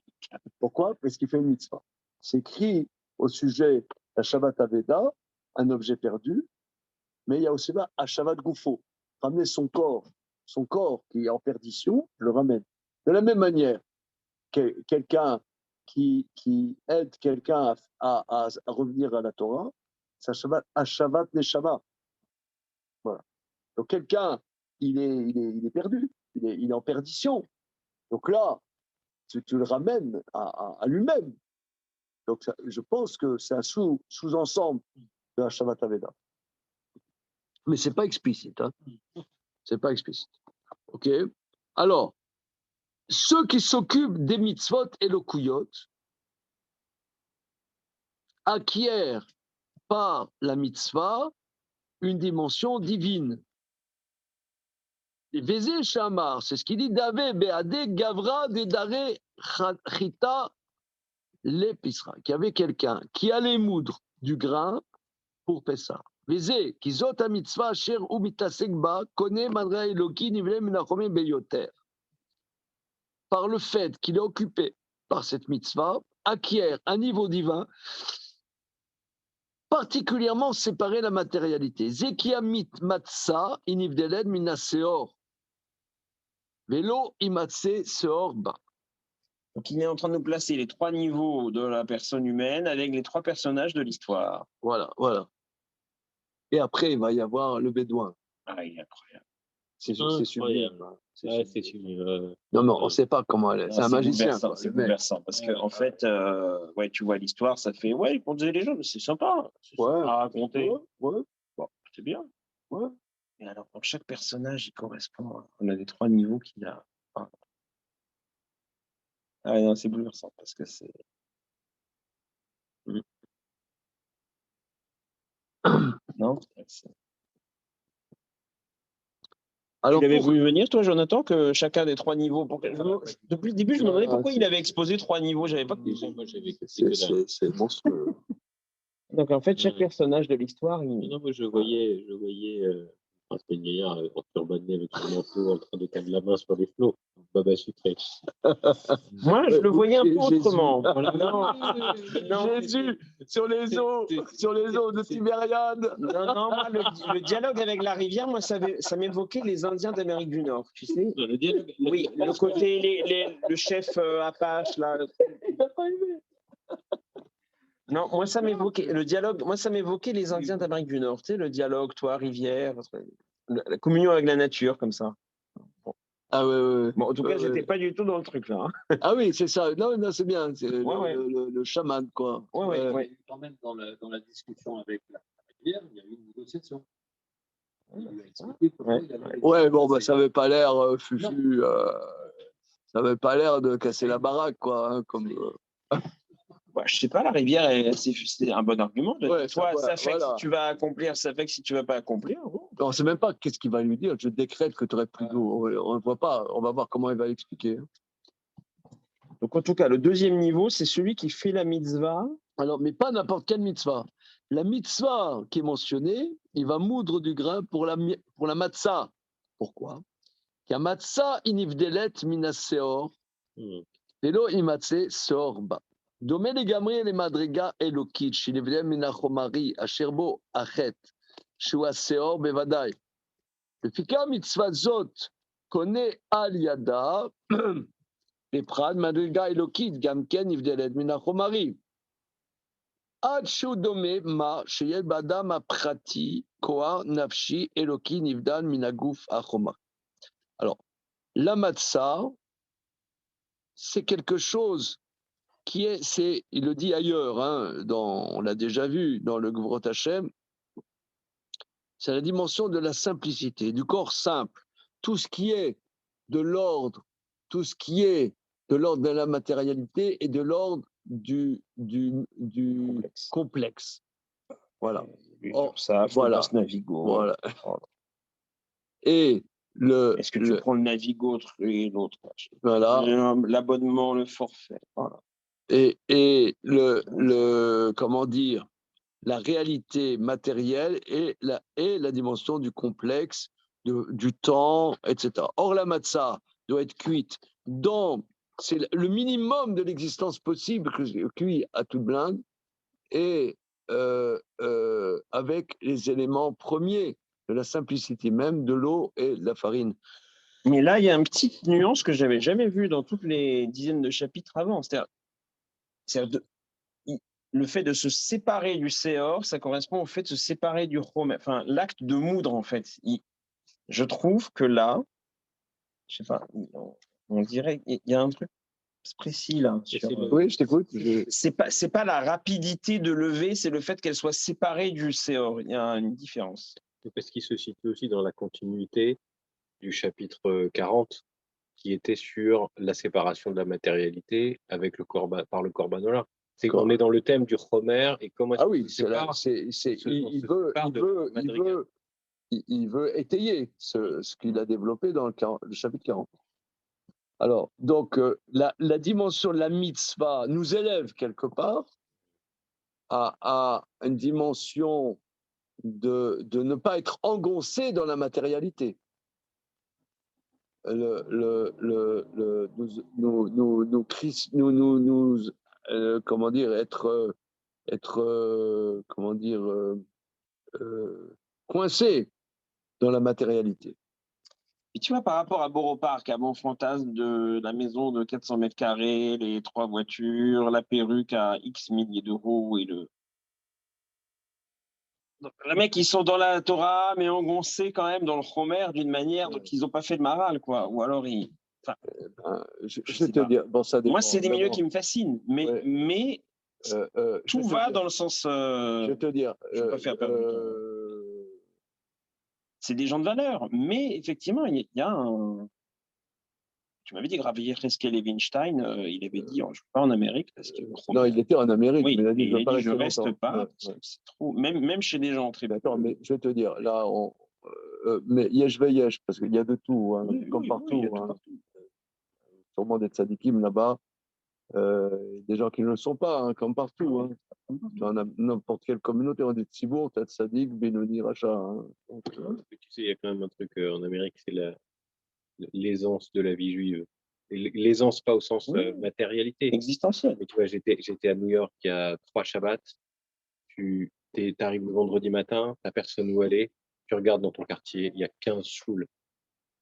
S1: Pourquoi? Parce qu'il fait une mitzvah. C'est écrit au sujet de Shabbat Aveda, un objet perdu, mais il y a aussi là un Shabbat Goufo, ramener son corps qui est en perdition, je le ramène. De la même manière, quelqu'un qui aide quelqu'un à revenir à la Torah, c'est un Shabbat Neshama. Voilà. Donc quelqu'un, il est perdu, il est en perdition. Donc là, tu le ramènes à lui-même. Donc je pense que c'est un sous-ensemble de la Shabbat Aveda. Mais ce n'est pas explicite. Hein. Ce n'est pas explicite. OK? Alors, ceux qui s'occupent des mitzvot et le kouyot acquièrent par la mitzvah une dimension divine. Vézé Shamar, c'est ce qu'il dit Davé Beade Gavra Dedare Chita l'épicerie, qu'il y avait quelqu'un qui allait moudre du grain pour Pessah. Vizé, qui zot a mitzvah asher ou mitasek ba, connaît madra Eloki nivle menachome beyoter. Par le fait qu'il est occupé par cette mitzvah, acquiert un niveau divin, particulièrement séparé de la matérialité. Zekiamit matza inivdeled minaseor. Velo imatse seor ba.
S2: Donc, il est en train de nous placer les 3 niveaux de la personne humaine avec les 3 personnages de l'histoire.
S1: Voilà, voilà. Et après, il va y avoir le bédouin.
S2: Ah, il est incroyable.
S1: C'est
S3: Incroyable.
S1: sublime. hein. C'est
S3: Ouais,
S1: sublime.
S3: c'est sublime.
S1: Non, mais on ne sait pas comment elle est.
S2: Non,
S1: C'est un magicien.
S2: bouleversant,
S1: Quoi,
S2: c'est
S1: le mec.
S2: bouleversant parce que en fait, ouais, tu vois l'histoire, ça fait ouais, ils conduisaient les gens, mais c'est sympa, c'est
S1: Ouais.
S2: sympa à raconter.
S1: Ouais.
S2: Bon, c'est bien.
S1: Ouais.
S2: Et alors, pour chaque personnage, il correspond. On a les 3 niveaux qu'il a. Ah non, c'est bouleversant parce que c'est. Non, c'est-
S1: Alors,
S2: tu l'avais
S1: pour-
S2: vu venir, toi, Jonathan, que chacun des 3 niveaux. Depuis le début, je me demandais pourquoi
S1: c'est-
S2: il avait exposé 3 niveaux. J'avais pas.
S3: Moi, j'avais capté que dalle.
S1: c'est monstrueux.
S2: Donc, en fait, chaque
S3: Ouais.
S2: personnage de l'histoire,
S3: Non, moi, je voyais Prince Benyaya en turbané avec son manteau en train de tendre la main sur les flots. Baba sucré.
S2: moi, je le voyais un peu
S1: Jésus.
S2: autrement. Voilà. Non,
S1: Jésus sur les eaux de Tibériade.
S2: non, moi, le dialogue avec la rivière, moi, ça m'évoquait les Indiens d'Amérique du Nord, tu sais.
S3: Le dialogue.
S2: Oui, le côté, le chef Apache, là. Non, moi, ça m'évoquait, le dialogue, moi, ça m'évoquait les Indiens d'Amérique du Nord, tu sais, le dialogue, toi, rivière, la communion avec la nature, comme ça.
S1: Ah ouais.
S2: Bon, en tout cas,
S1: Ouais,
S2: j'étais
S1: ouais.
S2: pas du tout dans le truc, là. Hein.
S1: Ah oui, c'est ça. Non, c'est bien. C'est
S2: Ouais.
S1: le chaman, quoi.
S2: Ouais.
S3: Quand même, dans la discussion avec la rivière, il y a eu une négociation. Il lui a expliqué pourquoi il avait
S1: Ouais, bon, bah, ça n'avait pas l'air fufu. Ça n'avait pas l'air de casser la baraque, quoi. Hein, comme,
S2: Bah, je sais pas, la rivière, c'est un bon argument.
S1: Ouais,
S2: Toi, ça fait que
S1: voilà.
S2: si tu vas accomplir, ça fait que si tu vas pas accomplir. Bon.
S1: On ne sait même pas qu'est-ce qu'il va lui dire. Je décrète que tu aurais plus d'eau. On ne voit pas. On va voir comment il va l'expliquer.
S2: Donc, en tout cas, le deuxième niveau, c'est celui qui fait la mitzvah.
S1: Alors, mais pas n'importe quelle mitzvah. La mitzvah qui est mentionnée, il va moudre du grain pour la matzah. Pourquoi? Car matzah inivdelet minaseor, velo imatse seor ba. Domé les gamri les madriga elokit, shinivdel minachomari, asherbo achet, shua seor bevadai. Le fika mitzvah zot connaît al yada, les prad madriga elokit, gamken ivdelet minachomari. Ad shodome ma sheyel badam aprati koa nafshi eloki nivdan minaguf achoma. Alors, la matzah, c'est quelque chose qui est, il le dit ailleurs, hein, on l'a déjà vu dans le Gvorot Hashem, c'est la dimension de la simplicité, du corps simple. Tout ce qui est de l'ordre, tout ce qui est de l'ordre de la matérialité et de l'ordre du complexe. Voilà.
S2: Ça,
S1: voilà.
S2: ce Navigo.
S1: Voilà. Et
S2: est-ce que tu prends le Navigo et l'autre?
S1: Voilà.
S2: L'abonnement, le forfait. Voilà.
S1: Et comment dire, la réalité matérielle et la dimension du complexe, du temps, etc. Or, la matzah doit être cuite c'est le minimum de l'existence possible, cuit à toute blinde, et avec les éléments premiers de la simplicité même, de l'eau et de la farine.
S2: Mais là, il y a une petite nuance que j'avais jamais vue dans toutes les dizaines de chapitres avant. C'est-à-dire le fait de se séparer du Séor, ça correspond au fait de se séparer du Chomer. Enfin, l'acte de moudre, en fait. Je trouve que là, je sais pas, on dirait qu'il y a un truc précis là.
S1: Oui, je t'écoute.
S2: C'est pas la rapidité de lever, c'est le fait qu'elle soit séparée du Séor. Il y a une différence.
S3: Parce qu'il se situe aussi dans la continuité du chapitre 40, qui était sur la séparation de la matérialité avec par le Corbanola. C'est qu'on est dans le thème du Chomer et comment.
S1: Ah oui, il veut étayer ce qu'il a développé dans le chapitre 40. Alors, donc, la dimension de la mitzvah nous élève quelque part à une dimension de ne pas être engoncé dans la matérialité. Comment dire, comment dire, coincé dans la matérialité.
S2: Et tu vois, par rapport à Borough Park, à mon fantasme de la maison de 400 mètres carrés, les 3 voitures, la perruque à X milliers d'euros et le. Donc, les mecs, ils sont dans la Torah, mais engoncés quand même dans le Homer d'une manière dont ils n'ont pas fait de maral, quoi. Ou alors ils. Enfin,
S1: Je
S2: sais
S1: vais te
S2: pas.
S1: dire, bon, ça dépend.
S2: Moi, c'est des milieux
S1: D'abord,
S2: qui me fascinent, mais,
S1: Ouais.
S2: mais
S1: je
S2: tout
S1: vais te
S2: va
S1: dire-
S2: dans le sens.
S1: Je vais te dire.
S2: je vais pas faire perdre du temps. C'est des gens de valeur, mais effectivement, il y a un. Tu m'avais dit que Rabbi Yecheskel Levinstein, il avait dit, je ne vais pas en Amérique parce que.
S1: Non, il était en Amérique,
S2: Oui,
S1: mais il a dit,
S2: et
S1: je
S2: il
S1: veux
S2: a
S1: pas
S2: dit,
S1: rester
S2: je reste
S1: longtemps.
S2: pas,
S1: Ouais,
S2: parce
S1: ouais.
S2: que c'est trop, même chez des gens très.
S1: D'accord, mais je vais te dire, là, mais yesh veyesh, parce qu'il y a de tout, hein,
S2: Oui,
S1: comme
S2: oui,
S1: partout.
S2: oui, il y a tout
S1: Hein.
S2: partout.
S1: Sûrement des tzadikim là-bas, des gens qui ne le sont pas, hein, comme partout. Hein. Dans n'importe quelle communauté, on dit tzibour, t'as tzadik, benoni, racha. Hein. Donc,
S3: Tu sais, il y a quand même un truc en Amérique, c'est l'aisance de la vie juive. Et l'aisance, pas au sens
S2: Oui.
S3: matérialité.
S2: Existentiel.
S3: Mais tu vois, j'étais à New York il y a 3 Shabbats. Tu arrives le vendredi matin, tu n'as personne où aller. Tu regardes dans ton quartier, il y a 15 choules.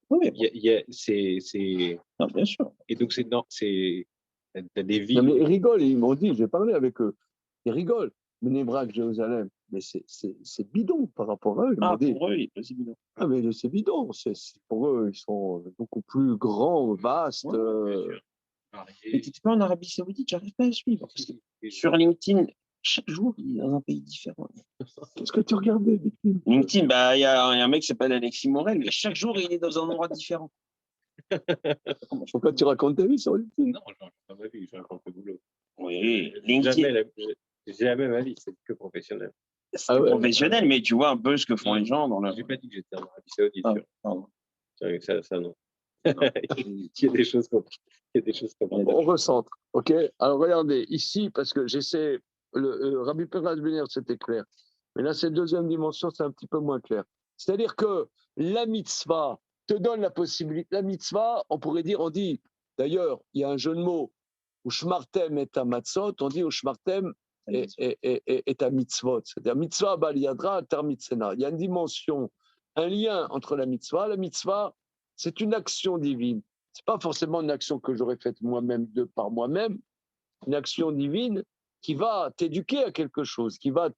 S2: Oui,
S3: Non,
S2: bien sûr.
S3: Et donc, t'as des villes.
S1: Non, mais ils rigolent, ils m'ont dit, j'ai parlé avec eux, ils rigolent. Bnei-Brak, Jérusalem, mais c'est bidon par rapport à eux. Ils m'ont dit,
S2: Pour eux, c'est bidon.
S1: ah, mais c'est bidon, pour eux, ils sont beaucoup plus grands, vastes.
S2: Et tu sais pas, en Arabie Saoudite, j'arrive pas à suivre. Parce que sur LinkedIn, chaque jour, il est dans un pays différent.
S1: Qu'est-ce que tu regardais, LinkedIn?
S2: LinkedIn, bah, il y a un mec qui s'appelle Alexis Morel, et chaque jour, il est dans un endroit différent.
S1: Pourquoi tu racontes ta vie sur LinkedIn?
S3: Non, je raconte pas ma vie, je raconte le boulot.
S2: Oui, LinkedIn.
S3: Jamais ma vie, c'est que professionnel.
S2: C'est professionnel, mais tu vois un peu ce que font les gens dans leur.
S3: J'ai pas dit que j'étais en Arabie Saoudite.
S2: Pardon.
S3: Ça, non. Il y a des choses comme
S1: On recentre, ok? Alors regardez, ici, parce que j'essaie, Rabbi Peraz Benir, c'était clair. Mais là, cette deuxième dimension, c'est un petit peu moins clair. C'est-à-dire que la mitzvah te donne la possibilité. La mitzvah, on pourrait dire, on dit, d'ailleurs, il y a un jeu de mots, Ushmartem et ta matzot, on dit Ushmartem et ta mitzvot. C'est-à-dire mitzvah bal yadra tar mitzena. Il y a une dimension, un lien entre la mitzvah. La mitzvah, c'est une action divine. Ce n'est pas forcément une action que j'aurais faite moi-même, par moi-même, une action divine qui va t'éduquer à quelque chose, qui va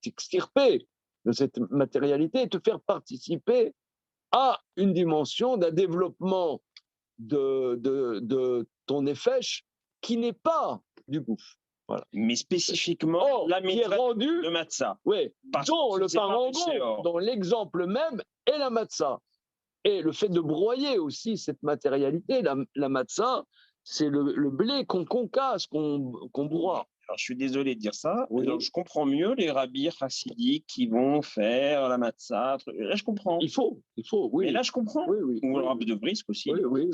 S1: t'extirper de cette matérialité et te faire participer à une dimension d'un développement de ton effèche qui n'est pas du gouffre. Voilà.
S2: Mais spécifiquement, la
S1: qui est rendue
S2: de matzah.
S1: Oui, dont le parangon, dont l'exemple même est la matzah. Et le fait de broyer aussi cette matérialité, la matzah, c'est le blé qu'on concasse, qu'on broie.
S2: Alors, je suis désolé de dire ça.
S1: Oui.
S2: Alors, je comprends mieux les rabbis chassidiques qui vont faire la matzah. Là, je comprends.
S1: Il faut, oui.
S2: Mais là, je comprends.
S1: Oui,
S2: Ou le rabbi de Brisk aussi.
S1: Oui.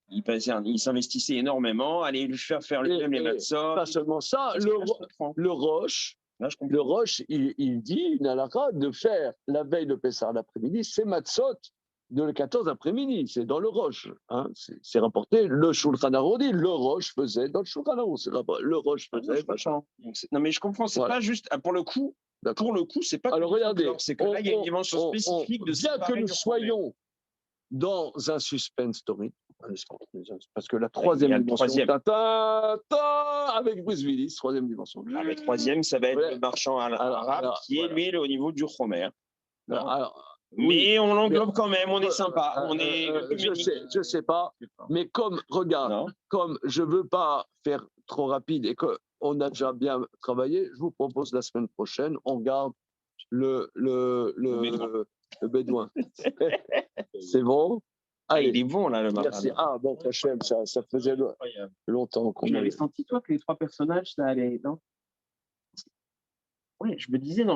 S2: Il s'investissait énormément. Allez lui faire lui-même les matzahs.
S1: Pas seulement ça, le Roche, il dit, une halakha, de faire la veille de Pessah l'après-midi, c'est matzot de le 14 après-midi, c'est dans le Roche. Hein, c'est rapporté, le Shulchan Aruch dit, le Roche faisait dans le Shulchan Aruch, le Roche faisait.
S2: Non, mais je comprends, c'est pas juste, pour le coup, c'est pas.
S1: Alors regardez,
S2: c'est que là, il y a une dimension spécifique de
S1: bien que nous soyons dans un suspense story, parce que la troisième dimension, avec Bruce Willis, troisième dimension.
S2: Le troisième, ça va être le marchand arabe, qui est lui au niveau du Homer. Mais on l'englobe quand même, on est sympa.
S1: Je sais pas, mais regarde, comme je veux pas faire trop rapide et qu'on a déjà bien travaillé, je vous propose la semaine prochaine, on regarde le bédouin. C'est bon?
S2: Allez. Il est bon là, le marché.
S1: Merci. Ah bon, Hachem, ça faisait longtemps qu'on
S2: avait senti, toi, que les 3 personnages, ça allait, non? Oui, je me disais, non.